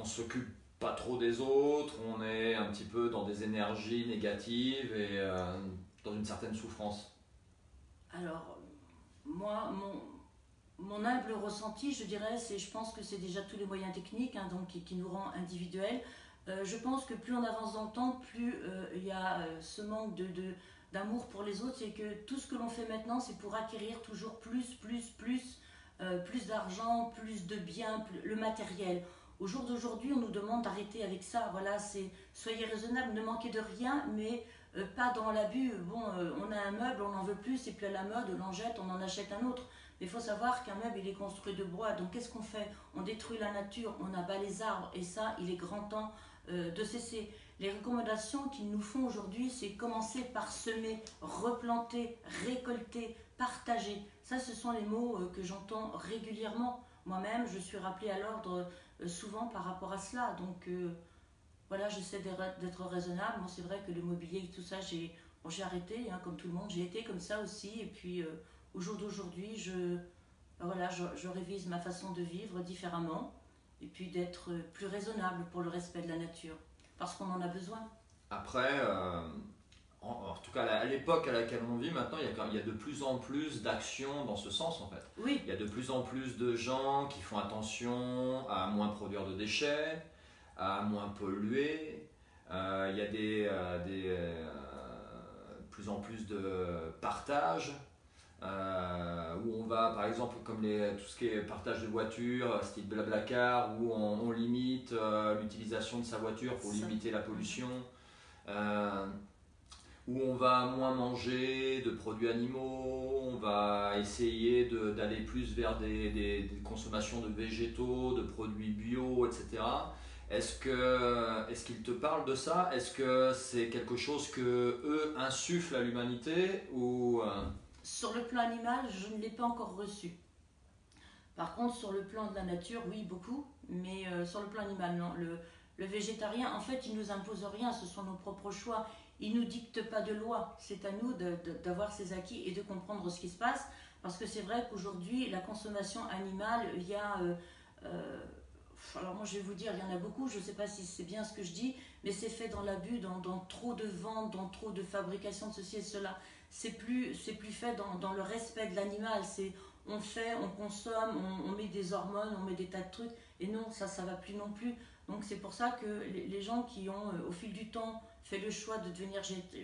s'occupe pas trop des autres, on est un petit peu dans des énergies négatives et dans une certaine souffrance? Alors, moi, mon humble ressenti, je dirais, je pense que c'est déjà tous les moyens techniques donc, qui nous rend individuels. Je pense que plus on avance dans le temps, plus il y a ce manque d'amour pour les autres, c'est que tout ce que l'on fait maintenant, c'est pour acquérir toujours plus d'argent, plus de biens, le matériel. Au jour d'aujourd'hui, on nous demande d'arrêter avec ça. Voilà, soyez raisonnable, ne manquez de rien, mais pas dans l'abus. Bon, on a un meuble, on en veut plus, c'est plus à la mode, on en jette, on en achète un autre. Mais il faut savoir qu'un meuble, il est construit de bois. Donc qu'est-ce qu'on fait? On détruit la nature, on abat les arbres. Et ça, il est grand temps de cesser. Les recommandations qu'ils nous font aujourd'hui, c'est commencer par semer, replanter, récolter, partager. Ça, ce sont les mots que j'entends régulièrement. Moi-même, je suis rappelée à l'ordre souvent par rapport à cela. Donc voilà, j'essaie d'être raisonnable. Moi, c'est vrai que le mobilier et tout ça, j'ai arrêté, comme tout le monde. J'ai été comme ça aussi. Et puis, au jour d'aujourd'hui, je révise ma façon de vivre différemment. Et puis d'être plus raisonnable pour le respect de la nature. Parce qu'on en a besoin. Après, en tout cas à l'époque à laquelle on vit maintenant, il y a de plus en plus d'actions dans ce sens en fait. Oui. Il y a de plus en plus de gens qui font attention à moins produire de déchets, à moins polluer. Il y a plus en plus de partage. Où on va, par exemple, comme tout ce qui est partage de voitures, style Blablacar, où on limite l'utilisation de sa voiture pour limiter la pollution, où on va moins manger de produits animaux, on va essayer d'aller plus vers des consommations de végétaux, de produits bio, etc. Est-ce qu'ils te parlent de ça? Est-ce que c'est quelque chose que eux insufflent à l'humanité ou Sur le plan animal, je ne l'ai pas encore reçu. Par contre, sur le plan de la nature, oui, beaucoup. Mais sur le plan animal, non. Le végétarien, en fait, il ne nous impose rien, ce sont nos propres choix. Il ne nous dicte pas de loi. C'est à nous d'avoir ces acquis et de comprendre ce qui se passe. Parce que c'est vrai qu'aujourd'hui, la consommation animale, il y a... alors moi je vais vous dire, il y en a beaucoup, je ne sais pas si c'est bien ce que je dis, mais c'est fait dans l'abus, dans trop de ventes, dans trop de fabrication de ceci et cela. C'est plus fait dans le respect de l'animal. On fait, on consomme, on met des hormones, on met des tas de trucs, et non, ça va plus non plus. Donc c'est pour ça que les gens qui ont au fil du temps fait le choix de devenir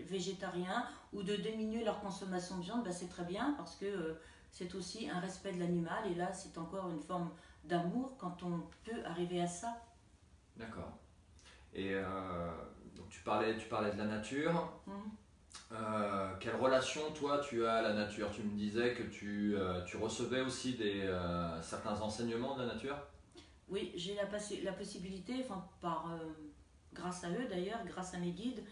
végétariens ou de diminuer leur consommation de viande, ben c'est très bien parce que c'est aussi un respect de l'animal, et là c'est encore une forme d'amour quand on peut arriver à ça. D'accord. Et donc tu parlais de la nature. Quelle relation toi tu as à la nature? Tu me disais que tu recevais aussi certains enseignements de la nature? Oui, j'ai la possibilité, grâce à eux d'ailleurs, grâce à mes guides,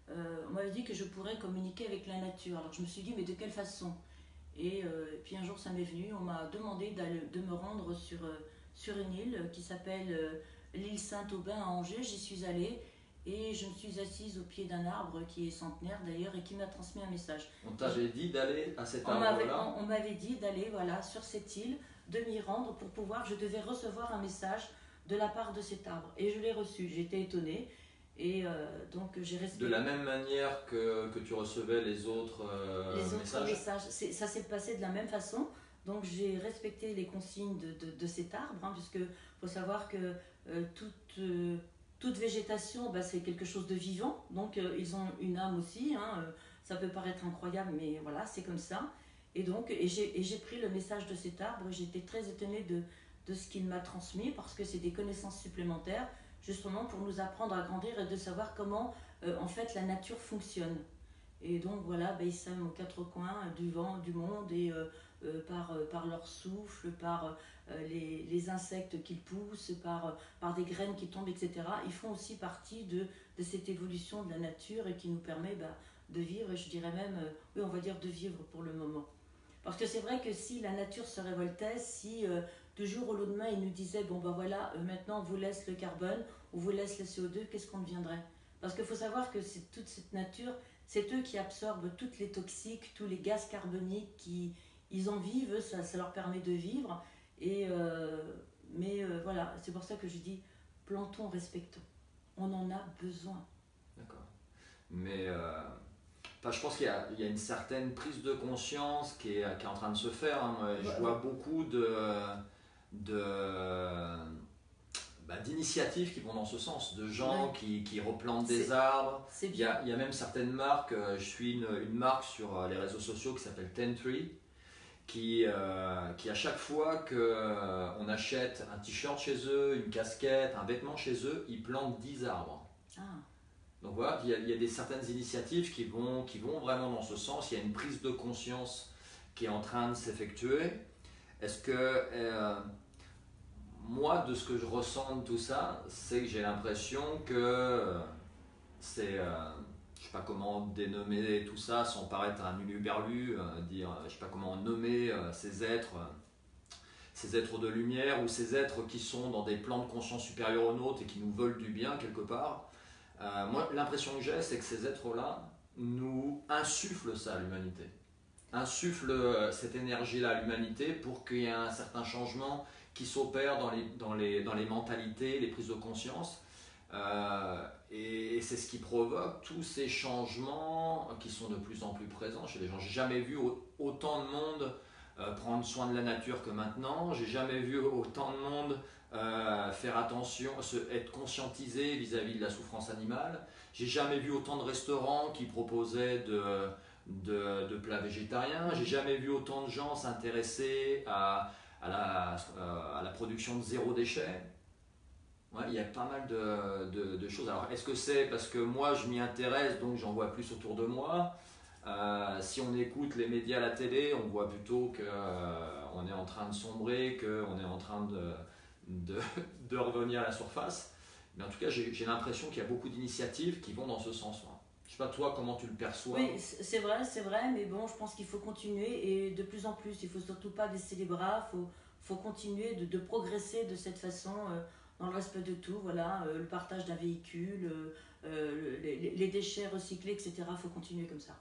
on m'avait dit que je pourrais communiquer avec la nature. Alors je me suis dit, mais de quelle façon? Et puis un jour ça m'est venu, on m'a demandé de me rendre sur une île qui s'appelle l'île Saint-Aubin à Angers. J'y suis allée et je me suis assise au pied d'un arbre qui est centenaire d'ailleurs et qui m'a transmis un message. On t'avait dit d'aller à cet arbre-là? On m'avait dit d'aller voilà, sur cette île, de m'y rendre pour pouvoir, je devais recevoir un message de la part de cet arbre. Et je l'ai reçu, j'étais étonnée. Et donc j'ai respecté. De la même manière que tu recevais les autres messages? Ça s'est passé de la même façon. Donc j'ai respecté les consignes de cet arbre, hein, puisque faut savoir que toute végétation, bah, c'est quelque chose de vivant. Donc ils ont une âme aussi. Hein, ça peut paraître incroyable, mais voilà, c'est comme ça. Et donc j'ai pris le message de cet arbre. J'étais très étonnée de ce qu'il m'a transmis parce que c'est des connaissances supplémentaires, justement pour nous apprendre à grandir et de savoir comment en fait la nature fonctionne. Et donc voilà, ils s'aiment aux quatre coins du vent, du monde, et par leur souffle, par les insectes qu'ils poussent, par des graines qui tombent, etc. Ils font aussi partie de cette évolution de la nature et qui nous permet de vivre, et je dirais même, oui, on va dire de vivre pour le moment. Parce que c'est vrai que si la nature se révoltait, si du jour au lendemain ils nous disaient, bon ben voilà, maintenant on vous laisse le carbone, on vous laisse le CO2, qu'est-ce qu'on deviendrait? Parce qu'il faut savoir que c'est toute cette nature, c'est eux qui absorbent toutes les toxiques, tous les gaz carboniques, ils en vivent, ça leur permet de vivre. Mais voilà, c'est pour ça que je dis, plantons, respectons. On en a besoin. D'accord. Mais je pense qu'il y a une certaine prise de conscience qui est en train de se faire. Hein. Moi, je vois beaucoup d'initiatives qui vont dans ce sens, de gens qui replantent des arbres. Il y a même certaines marques, je suis une marque sur les réseaux sociaux qui s'appelle Ten Tree, qui à chaque fois qu'on achète un t-shirt chez eux, une casquette, un vêtement chez eux, ils plantent 10 arbres. Ah. Donc voilà, il y a certaines initiatives qui vont vraiment dans ce sens. Il y a une prise de conscience qui est en train de s'effectuer. Est-ce que moi, de ce que je ressens de tout ça, c'est que j'ai l'impression que c'est, je sais pas comment dénommer tout ça sans paraître un uluberlu, je sais pas comment nommer ces êtres de lumière ou ces êtres qui sont dans des plans de conscience supérieurs aux nôtres et qui nous veulent du bien quelque part. Moi, l'impression que j'ai, c'est que ces êtres-là nous insufflent ça à l'humanité. Insufflent cette énergie-là à l'humanité pour qu'il y ait un certain changement qui s'opère dans les mentalités, les prises de conscience. Et c'est ce qui provoque tous ces changements qui sont de plus en plus présents chez les gens. J'ai jamais vu autant de monde prendre soin de la nature que maintenant. J'ai jamais vu autant de monde faire attention, être conscientisé vis-à-vis de la souffrance animale. J'ai jamais vu autant de restaurants qui proposaient de plats végétariens. J'ai jamais vu autant de gens s'intéresser à la production de zéro déchet. Ouais, il y a pas mal de choses. Alors, est-ce que c'est parce que moi je m'y intéresse, donc j'en vois plus autour de moi? Si on écoute les médias à la télé, on voit plutôt qu'on est en train de sombrer, qu'on est en train de revenir à la surface. Mais en tout cas, j'ai l'impression qu'il y a beaucoup d'initiatives qui vont dans ce sens-là. Je ne sais pas toi comment tu le perçois. Oui, c'est vrai, mais bon, je pense qu'il faut continuer et de plus en plus. Il ne faut surtout pas baisser les bras, faut continuer de progresser de cette façon, dans le respect de tout. Voilà, le partage d'un véhicule, les déchets recyclés, etc. Il faut continuer comme ça.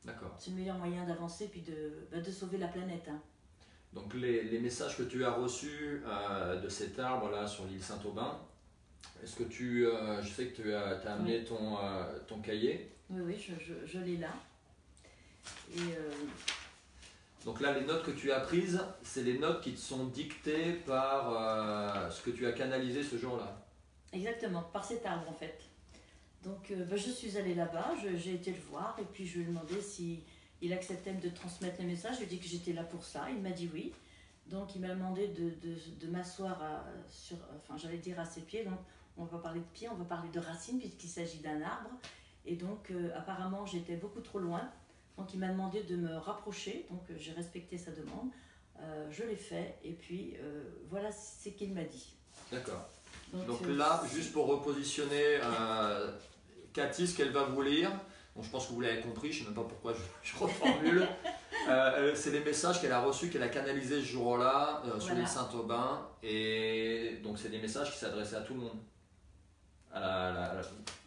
D'accord. C'est le meilleur moyen d'avancer puis de sauver la planète. Hein. Donc les messages que tu as reçus de cet arbre-là sur l'île Saint-Aubin, est-ce que je sais que tu as amené ton cahier. Oui, je l'ai là. Et donc là, les notes que tu as prises, c'est les notes qui te sont dictées par ce que tu as canalisé ce jour-là. Exactement, par cet arbre en fait. Donc je suis allée là-bas, j'ai été le voir et puis je lui ai demandé s'il acceptait de transmettre le message. Je lui ai dit que j'étais là pour ça, il m'a dit oui. Donc il m'a demandé de m'asseoir j'allais dire à ses pieds. Donc on va parler de pieds, on va parler de racines puisqu'il s'agit d'un arbre. Et donc apparemment j'étais beaucoup trop loin. Donc il m'a demandé de me rapprocher, donc j'ai respecté sa demande. Je l'ai fait et puis voilà ce qu'il m'a dit. D'accord. Donc là, juste pour repositionner Cathy, ce qu'elle va vous lire, bon, je pense que vous l'avez compris, je ne sais même pas pourquoi je reformule. C'est les messages qu'elle a reçus, qu'elle a canalisés ce jour-là sur l'île Saint-Aubin. Et donc c'est des messages qui s'adressaient à tout le monde.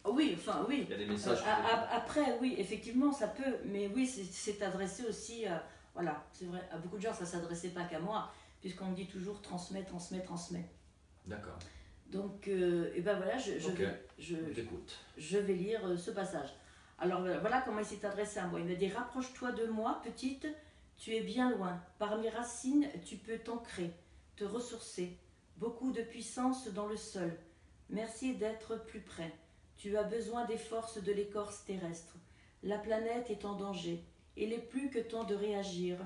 Oui. Il y a des messages. Après, oui, effectivement, ça peut, mais oui, c'est adressé aussi, voilà, c'est vrai, à beaucoup de gens, ça ne s'adressait pas qu'à moi, puisqu'on me dit toujours transmet. D'accord. Donc, et ben voilà, je vais lire ce passage. Alors voilà comment il s'est adressé à moi. Il m'a dit: rapproche-toi de moi, petite, tu es bien loin. Par mes racines, tu peux t'ancrer, te ressourcer. Beaucoup de puissance dans le sol. Merci d'être plus près. Tu as besoin des forces de l'écorce terrestre. La planète est en danger. Il est plus que temps de réagir,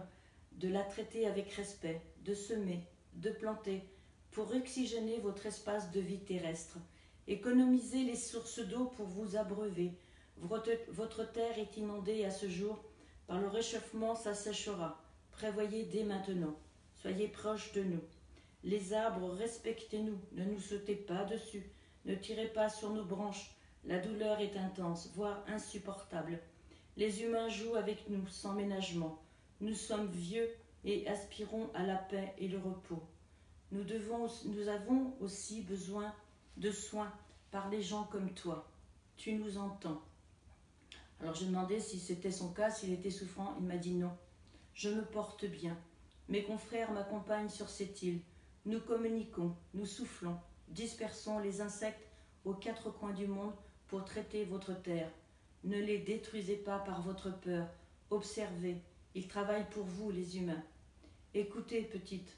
de la traiter avec respect, de semer, de planter, pour oxygéner votre espace de vie terrestre. Économisez les sources d'eau pour vous abreuver. Votre terre est inondée à ce jour. Par le réchauffement, ça séchera. Prévoyez dès maintenant. Soyez proches de nous. Les arbres, respectez-nous. Ne nous sautez pas dessus. Ne tirez pas sur nos branches. La douleur est intense, voire insupportable. Les humains jouent avec nous sans ménagement. Nous sommes vieux et aspirons à la paix et le repos. Nous avons aussi besoin de soins par les gens comme toi. Tu nous entends. Alors j'ai demandé si c'était son cas, s'il était souffrant. Il m'a dit non. Je me porte bien. Mes confrères m'accompagnent sur cette île. Nous communiquons, nous soufflons, dispersons les insectes aux quatre coins du monde pour traiter votre terre. Ne les détruisez pas par votre peur. Observez, ils travaillent pour vous, les humains. Écoutez, petite,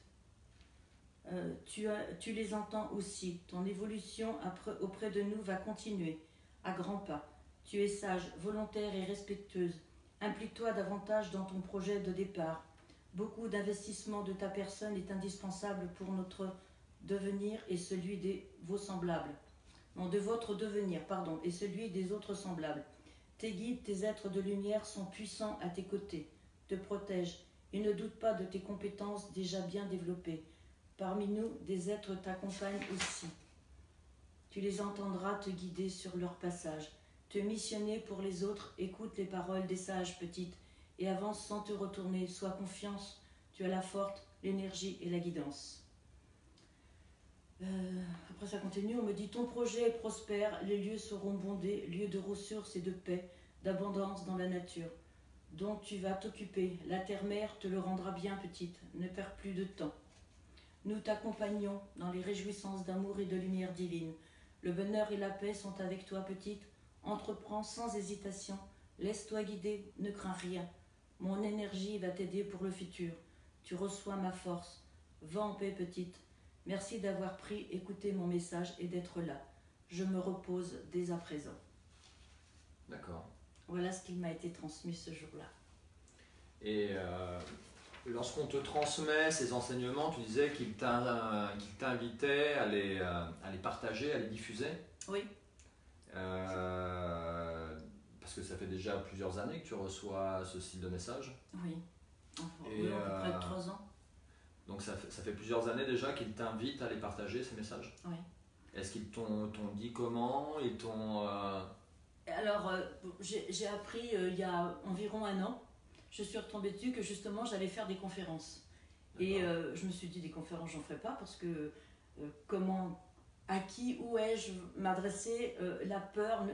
tu les entends aussi. Ton évolution auprès de nous va continuer, à grands pas. Tu es sage, volontaire et respectueuse. Implique-toi davantage dans ton projet de départ. Beaucoup d'investissement de ta personne est indispensable pour notre devenir et celui de vos semblables. Non, de votre devenir, pardon, et celui des autres semblables. Tes guides, tes êtres de lumière sont puissants à tes côtés, te protègent et ne doute pas de tes compétences déjà bien développées. Parmi nous, des êtres t'accompagnent aussi. Tu les entendras te guider sur leur passage. Te missionner pour les autres, écoute les paroles des sages, petite, et avance sans te retourner. Sois confiance, tu as la force, l'énergie et la guidance. Après ça continue, on me dit: ton projet est prospère, les lieux seront bondés, lieux de ressources et de paix, d'abondance dans la nature, dont tu vas t'occuper. La terre-mère te le rendra bien, petite, ne perds plus de temps. Nous t'accompagnons dans les réjouissances d'amour et de lumière divine. Le bonheur et la paix sont avec toi, petite. Entreprends sans hésitation. Laisse-toi guider, ne crains rien. Mon énergie va t'aider pour le futur. Tu reçois ma force. Va en paix, petite. Merci d'avoir écouté mon message et d'être là. Je me repose dès à présent. D'accord. Voilà ce qui m'a été transmis ce jour-là. Et lorsqu'on te transmet ces enseignements, tu disais qu'il t'invitait à les partager, à les diffuser. Oui. Parce que ça fait déjà plusieurs années que tu reçois ce style de message. Oui. Enfin, Et, oui, à peu près de 3 ans. Donc ça fait plusieurs années déjà qu'ils t'invitent à les partager, ces messages. Oui. Est-ce qu'ils t'ont dit comment? Ils t'ont... Alors, j'ai appris il y a environ 1 an, je suis retombée dessus que justement j'allais faire des conférences. Et je me suis dit des conférences, j'en ferai pas parce que à qui, où ai-je m'adresser, la peur,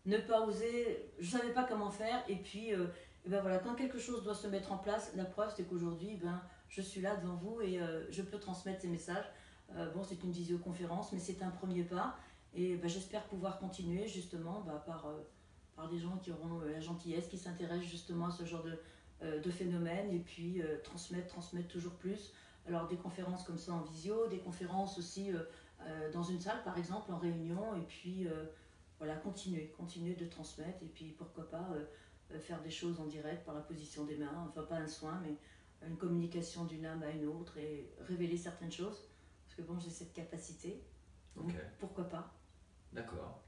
ne pas oser, je savais pas comment faire. Et puis, et ben voilà, quand quelque chose doit se mettre en place, la preuve c'est qu'aujourd'hui, ben, je suis là devant vous et je peux transmettre ces messages. Bon, c'est une visioconférence, mais c'est un premier pas. Et ben, j'espère pouvoir continuer justement par des gens qui auront la gentillesse, qui s'intéressent justement à ce genre de phénomène et puis transmettre toujours plus. Alors des conférences comme ça en visio, des conférences aussi dans une salle par exemple, en réunion, et puis voilà, continuer de transmettre et puis pourquoi pas faire des choses en direct par la position des mains, enfin pas un soin, mais une communication d'une âme à une autre et révéler certaines choses, parce que bon, j'ai cette capacité, donc pourquoi pas. D'accord.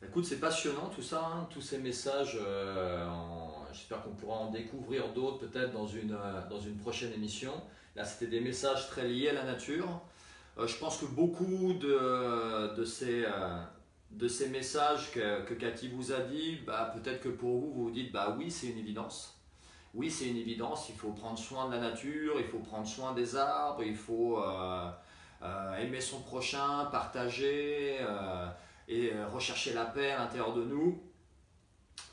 Écoute, c'est passionnant tout ça, hein, tous ces messages. J'espère qu'on pourra en découvrir d'autres peut-être dans une prochaine émission. Là, c'était des messages très liés à la nature. Je pense que beaucoup de ces messages que Cathy vous a dit, bah, peut-être que pour vous, vous vous dites, bah oui, c'est une évidence. Oui, c'est une évidence, il faut prendre soin de la nature, il faut prendre soin des arbres, il faut aimer son prochain, partager et rechercher la paix à l'intérieur de nous.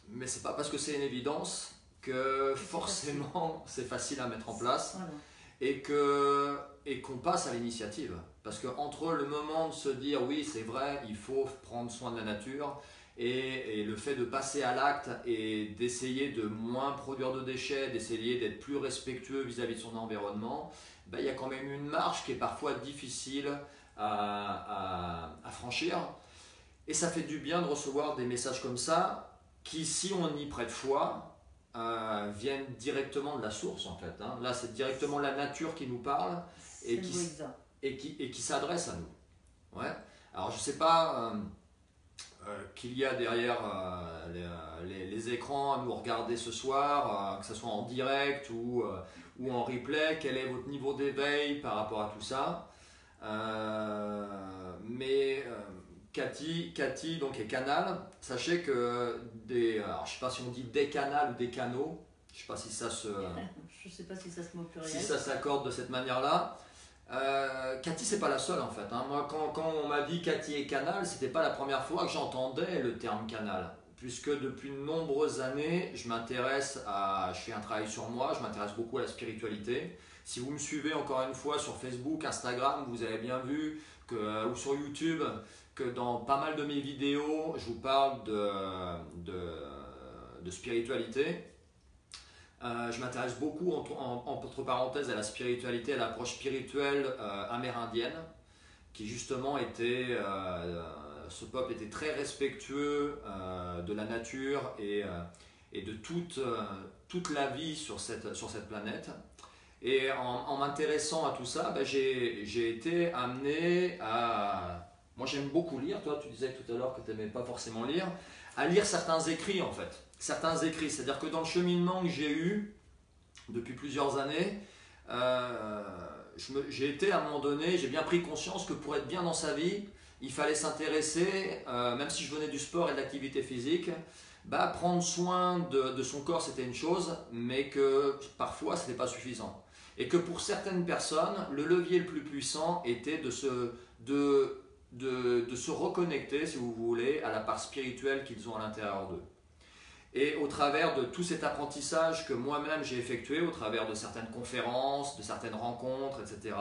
Mais c'est pas parce que c'est une évidence que forcément c'est facile à mettre en place. Voilà. Et qu'on passe à l'initiative. Parce qu'entre le moment de se dire oui, c'est vrai, il faut prendre soin de la nature, et le fait de passer à l'acte et d'essayer de moins produire de déchets, d'essayer d'être plus respectueux vis-à-vis de son environnement, ben, il y a quand même une marche qui est parfois difficile à franchir. Et ça fait du bien de recevoir des messages comme ça, qui, si on y prête foi, viennent directement de la source en fait. Hein. Là, c'est directement la nature qui nous parle et qui s'adresse à nous. Ouais. Alors, je ne sais pas qu'il y a derrière les écrans à nous regarder ce soir, que ce soit en direct ou en replay. Quel est votre niveau d'éveil par rapport à tout ça? Cathy donc est canal. Sachez que alors je sais pas si on dit des canals ou des canaux. Je sais pas si ça se. Je sais pas si ça se met au pluriel. Si ça s'accorde de cette manière-là. Cathy, c'est pas la seule en fait. Hein. Moi, quand on m'a dit Cathy est canal, c'était pas la première fois que j'entendais le terme canal. Puisque depuis de nombreuses années, je fais un travail sur moi, je m'intéresse beaucoup à la spiritualité. Si vous me suivez encore une fois sur Facebook, Instagram, vous avez bien vu ou sur YouTube, que dans pas mal de mes vidéos, je vous parle de spiritualité. Je m'intéresse beaucoup, entre parenthèses, à la spiritualité, à l'approche spirituelle amérindienne, qui justement ce peuple était très respectueux de la nature et de toute la vie sur cette planète. Et en m'intéressant à tout ça, ben, j'ai été amené à... Moi j'aime beaucoup lire, toi tu disais tout à l'heure que tu n'aimais pas forcément lire, à lire certains écrits en fait. Certains écrits, c'est-à-dire que dans le cheminement que j'ai eu depuis plusieurs années, j'ai été à un moment donné, j'ai bien pris conscience que pour être bien dans sa vie, il fallait s'intéresser, même si je venais du sport et de l'activité physique, bah, prendre soin de son corps c'était une chose, mais que parfois ce n'était pas suffisant. Et que pour certaines personnes, le levier le plus puissant était de se reconnecter, si vous voulez, à la part spirituelle qu'ils ont à l'intérieur d'eux. Et au travers de tout cet apprentissage que moi-même j'ai effectué, au travers de certaines conférences, de certaines rencontres, etc.,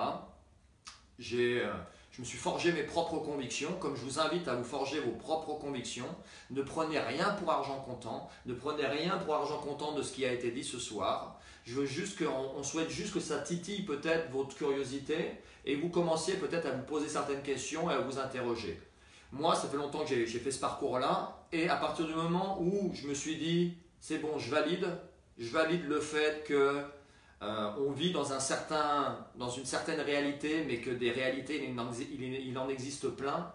j'ai Je me suis forgé mes propres convictions, comme je vous invite à vous forger vos propres convictions. Ne prenez rien pour argent comptant, ne prenez rien pour argent comptant de ce qui a été dit ce soir. Je veux juste on souhaite juste que ça titille peut-être votre curiosité et vous commenciez peut-être à vous poser certaines questions et à vous interroger. Moi, ça fait longtemps que j'ai fait ce parcours-là et à partir du moment où je me suis dit, c'est bon, je valide le fait que on vit dans une certaine réalité, mais que des réalités, il en existe plein.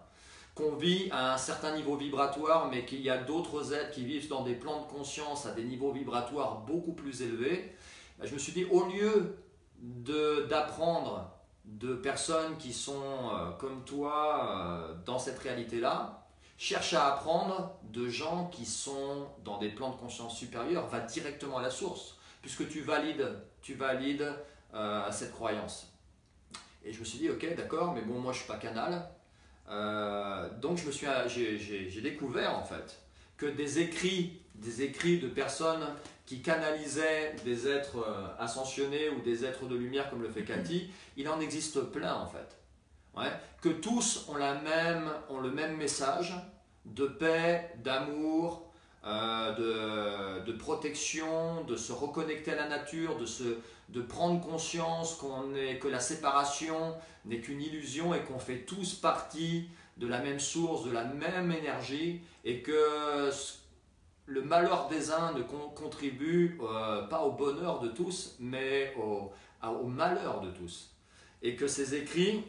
Qu'on vit à un certain niveau vibratoire, mais qu'il y a d'autres êtres qui vivent dans des plans de conscience à des niveaux vibratoires beaucoup plus élevés. Je me suis dit, au lieu d'apprendre de personnes qui sont comme toi dans cette réalité-là, cherche à apprendre de gens qui sont dans des plans de conscience supérieurs, va directement à la source, puisque tu valides cette croyance. Et je me suis dit, ok, d'accord, mais bon, moi je ne suis pas canal. Donc j'ai découvert en fait que des écrits de personnes qui canalisaient des êtres ascensionnés ou des êtres de lumière comme le fait Cathy, il en existe plein en fait. Ouais, que tous ont le même message de paix, d'amour, de protection, de se reconnecter à la nature, de prendre conscience que la séparation n'est qu'une illusion et qu'on fait tous partie de la même source, de la même énergie et que le malheur des uns ne contribue pas au bonheur de tous mais au malheur de tous. Et que ces écrits,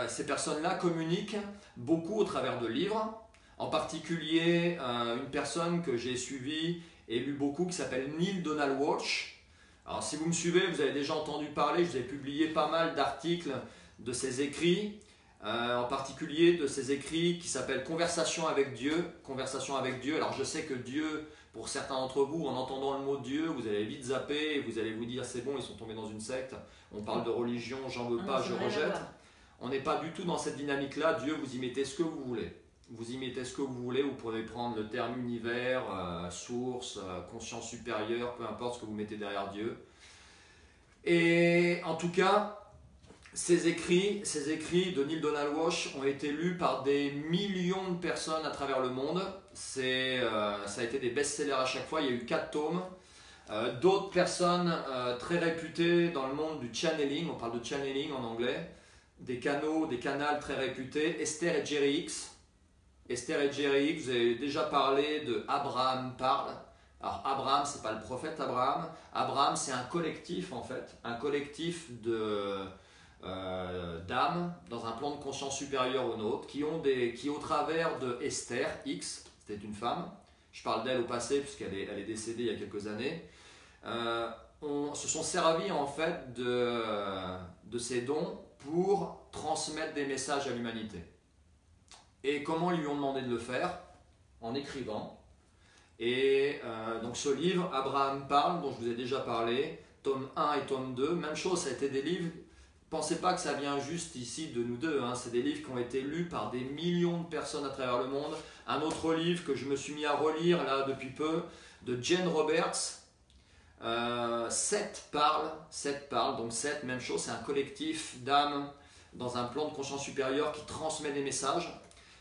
ces personnes-là communiquent beaucoup au travers de livres. En particulier, une personne que j'ai suivie et lu beaucoup qui s'appelle Neale Donald Walsch. Alors, si vous me suivez, vous avez déjà entendu parler, je vous ai publié pas mal d'articles de ses écrits, en particulier de ses écrits qui s'appellent Conversation avec Dieu. Conversation avec Dieu. Alors, je sais que Dieu, pour certains d'entre vous, en entendant le mot Dieu, vous allez vite zapper et vous allez vous dire c'est bon, ils sont tombés dans une secte. On parle de religion, j'en veux pas, je rejette. On n'est pas du tout dans cette dynamique-là. Dieu, vous y mettez ce que vous voulez. Vous y mettez ce que vous voulez, vous pouvez prendre le terme univers, source, conscience supérieure, peu importe ce que vous mettez derrière Dieu. Et en tout cas, ces écrits de Neale Donald Walsch ont été lus par des millions de personnes à travers le monde. Ça a été des best-sellers à chaque fois, il y a eu 4 tomes. D'autres personnes très réputées dans le monde du channeling, on parle de channeling en anglais, des canals très réputés, Esther et Jerry Hicks. Esther et Jerry Hicks, vous avez déjà parlé de Abraham Parle. Alors Abraham, c'est pas le prophète Abraham. Abraham, c'est un collectif en fait, un collectif d'âmes dans un plan de conscience supérieur au nôtre, qui au travers de Esther Hicks, c'était une femme, je parle d'elle au passé puisqu'elle est décédée il y a quelques années, se sont servis en fait de ces dons pour transmettre des messages à l'humanité. Et comment ils lui ont demandé de le faire? En écrivant. Et donc ce livre, Abraham Parle, dont je vous ai déjà parlé, tome 1 et tome 2, même chose, ça a été des livres, pensez pas que ça vient juste ici de nous deux, hein, c'est des livres qui ont été lus par des millions de personnes à travers le monde. Un autre livre que je me suis mis à relire là depuis peu, de Jane Roberts, 7 parle, donc 7, même chose, c'est un collectif d'âmes dans un plan de conscience supérieure qui transmet des messages.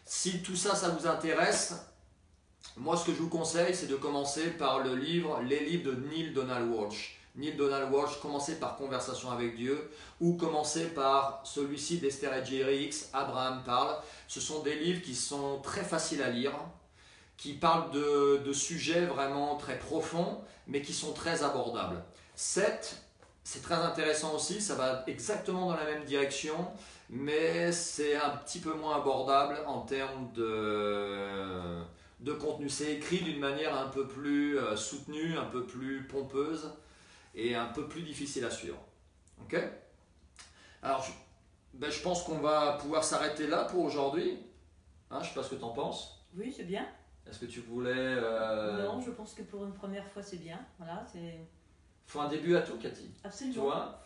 Si tout ça, ça vous intéresse, moi ce que je vous conseille, c'est de commencer par les livres de Neale Donald Walsch. Neale Donald Walsch, commencez par Conversation avec Dieu ou commencez par celui-ci d'Esther et Jerry Hicks, Abraham Parle. Ce sont des livres qui sont très faciles à lire, qui parlent de sujets vraiment très profonds, mais qui sont très abordables. 7, c'est très intéressant aussi, ça va exactement dans la même direction, mais c'est un petit peu moins abordable en termes de contenu. C'est écrit d'une manière un peu plus soutenue, un peu plus pompeuse et un peu plus difficile à suivre. Ok? Alors, je pense qu'on va pouvoir s'arrêter là pour aujourd'hui. Hein, je ne sais pas ce que tu en penses. Oui, c'est bien. Est-ce que tu voulais... Non, je pense que pour une première fois, c'est bien. Voilà, c'est... Faut un début à tout, Cathy. Absolument. Tu vois,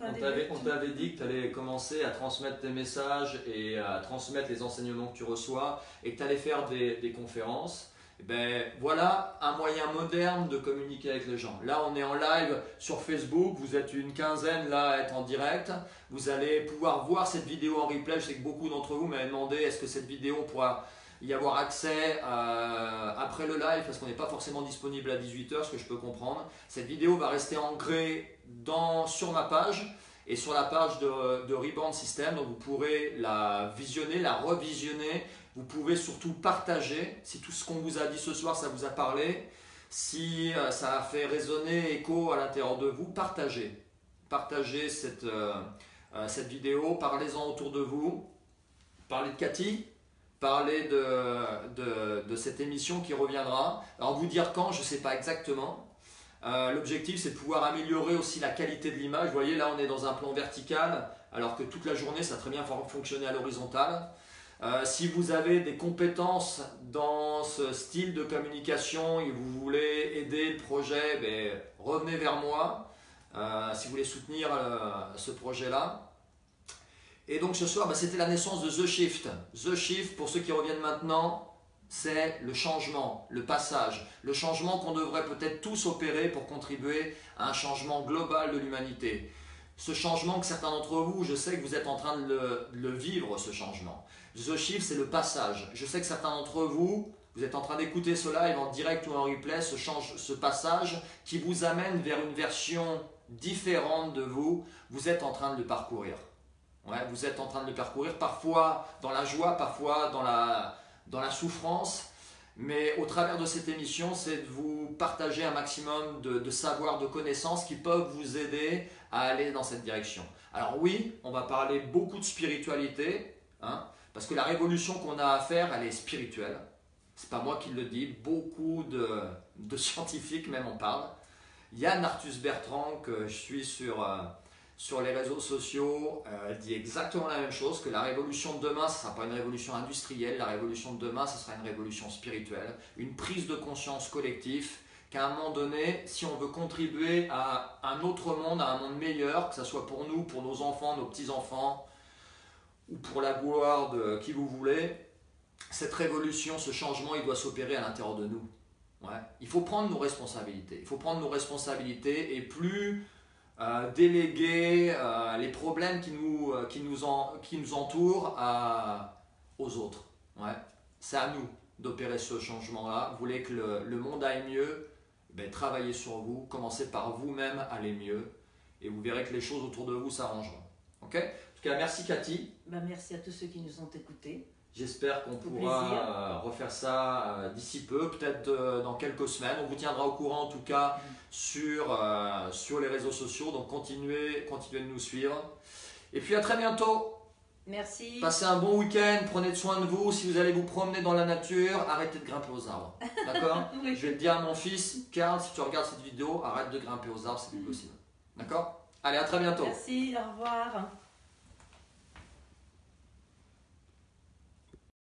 on t'avait dit que tu allais commencer à transmettre tes messages et à transmettre les enseignements que tu reçois et que tu allais faire des conférences. Eh ben, voilà un moyen moderne de communiquer avec les gens. Là, on est en live sur Facebook, vous êtes une quinzaine là à être en direct. Vous allez pouvoir voir cette vidéo en replay. Je sais que beaucoup d'entre vous m'avaient demandé est-ce que cette vidéo on pourra y avoir accès après le live parce qu'on n'est pas forcément disponible à 18 h, ce que je peux comprendre. Cette vidéo va rester ancrée sur ma page et sur la page de Rebound System, donc vous pourrez la visionner, la revisionner. Vous pouvez surtout partager, si tout ce qu'on vous a dit ce soir, ça vous a parlé, si ça a fait résonner, écho à l'intérieur de vous, partagez. Partagez cette vidéo, parlez-en autour de vous, parlez de Cathy, parlez de cette émission qui reviendra. Alors vous dire quand, je ne sais pas exactement. L'objectif c'est de pouvoir améliorer aussi la qualité de l'image. Vous voyez là on est dans un plan vertical alors que toute la journée ça a très bien fonctionné à l'horizontale. Si vous avez des compétences dans ce style de communication et vous voulez aider le projet, ben, revenez vers moi si vous voulez soutenir ce projet là. Et donc ce soir ben, c'était la naissance de The Shift. The Shift pour ceux qui reviennent maintenant, c'est le changement, le passage, le changement qu'on devrait peut-être tous opérer pour contribuer à un changement global de l'humanité. Ce changement que certains d'entre vous, je sais que vous êtes en train de le vivre, ce changement. The Shift, c'est le passage. Je sais que certains d'entre vous, vous êtes en train d'écouter ce live en direct ou en replay, ce passage qui vous amène vers une version différente de vous, vous êtes en train de le parcourir. Ouais, vous êtes en train de le parcourir, parfois dans la joie, parfois dans la souffrance, mais au travers de cette émission, c'est de vous partager un maximum de savoir, de connaissances qui peuvent vous aider à aller dans cette direction. Alors oui, on va parler beaucoup de spiritualité, hein, parce que la révolution qu'on a à faire, elle est spirituelle. C'est pas moi qui le dis, beaucoup de scientifiques même en parlent. Yann Arthus Bertrand, que je suis sur les réseaux sociaux, dit exactement la même chose, que la révolution de demain, ce ne sera pas une révolution industrielle, la révolution de demain, ce sera une révolution spirituelle, une prise de conscience collective, qu'à un moment donné, si on veut contribuer à un autre monde, à un monde meilleur, que ce soit pour nous, pour nos enfants, nos petits-enfants, ou pour la gloire de qui vous voulez, cette révolution, ce changement, il doit s'opérer à l'intérieur de nous. Ouais. Il faut prendre nos responsabilités. Il faut prendre nos responsabilités et plus déléguer les problèmes qui nous entourent aux autres. Ouais. C'est à nous d'opérer ce changement-là. Vous voulez que le monde aille mieux, ben, travaillez sur vous, commencez par vous-même à aller mieux et vous verrez que les choses autour de vous s'arrangeront. Ok ? En tout cas, merci Cathy. Ben, merci à tous ceux qui nous ont écoutés. J'espère qu'on pourra refaire ça d'ici peu, peut-être dans quelques semaines. On vous tiendra au courant en tout cas sur les réseaux sociaux. Donc continuez de nous suivre. Et puis à très bientôt. Merci. Passez un bon week-end, prenez soin de vous. Si vous allez vous promener dans la nature, arrêtez de grimper aux arbres. D'accord? Oui. Je vais le dire à mon fils, Karl, si tu regardes cette vidéo, arrête de grimper aux arbres, c'est plus possible. D'accord? Allez, à très bientôt. Merci, au revoir.